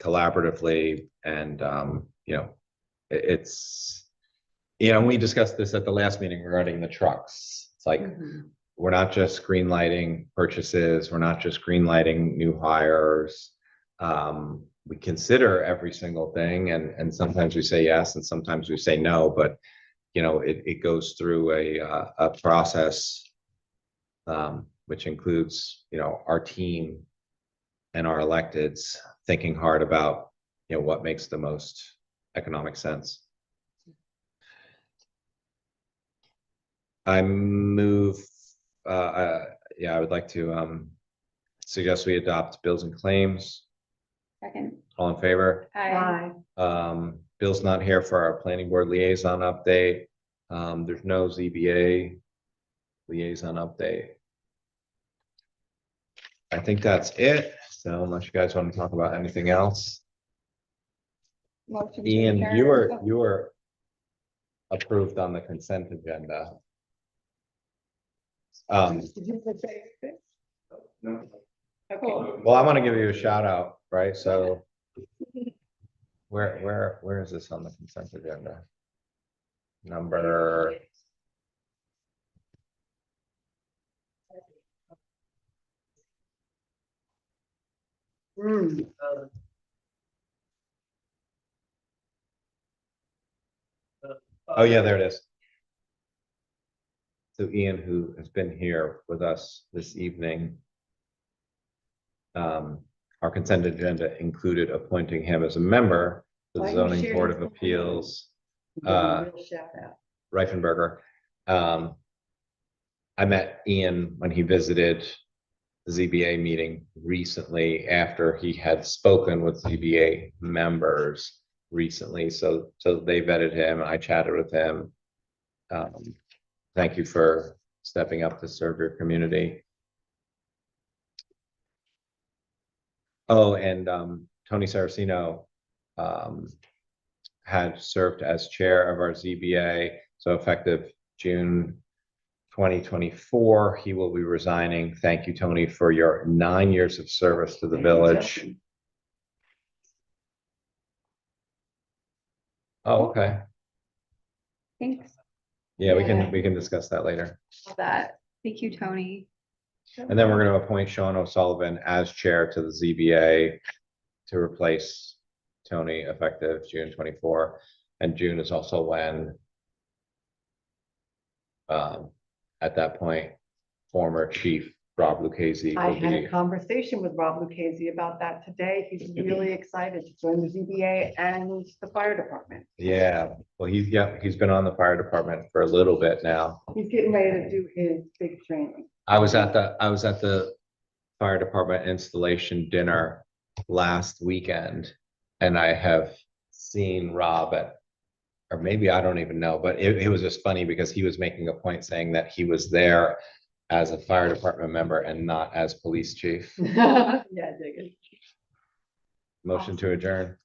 collaboratively, and it's we discussed this at the last meeting regarding the trucks. It's like we're not just green lighting purchases, we're not just green lighting new hires. We consider every single thing, and sometimes we say yes and sometimes we say no, but it goes through a process which includes our team and our electeds thinking hard about, what makes the most economic sense. I move, I would like to suggest we adopt bills and claims. Second. All in favor? Aye. Bill's not here for our planning board liaison update. There's no ZBA liaison update. I think that's it. So unless you guys want to talk about anything else. Motion to Ian, adjourn. you were approved on the consent agenda. Did you say anything? Okay. Well, I want to give you a shout out, right? So where is this on the consent agenda? Number, Mm. oh yeah, there it is. So Ian, who has been here with us this evening, our consent agenda included appointing him as a member of Why the you zoning shared board his of name? appeals, Give him a real shout out. Reifenberger. I met Ian when he visited the ZBA meeting recently after he had spoken with ZBA members recently. So they vetted him. I chatted with him. Thank you for stepping up to serve your community. Oh, and Tony Saraceno had served as chair of our ZBA. So effective June 2024, he will be resigning. Thank you, Tony, for your 9 years of service to the village. Oh, okay. Thanks Yeah, we can discuss that later. for that. Thank you, Tony. And then we're going to appoint Sean O'Sullivan as chair to the ZBA to replace Tony effective June 24. And June is also when at that point, former chief Rob Lucchese I will had a be. conversation with Rob Lucchese about that today. He's really excited to join the ZBA and the fire department. Yeah, well, he's been on the fire department for a little bit now. He's getting ready to do his big training. I was at the fire department installation dinner last weekend, and I have seen Rob or maybe I don't even know, but it was just funny because he was making a point saying that he was there as a fire department member and not as police chief. Yeah, dig it. Motion to adjourn.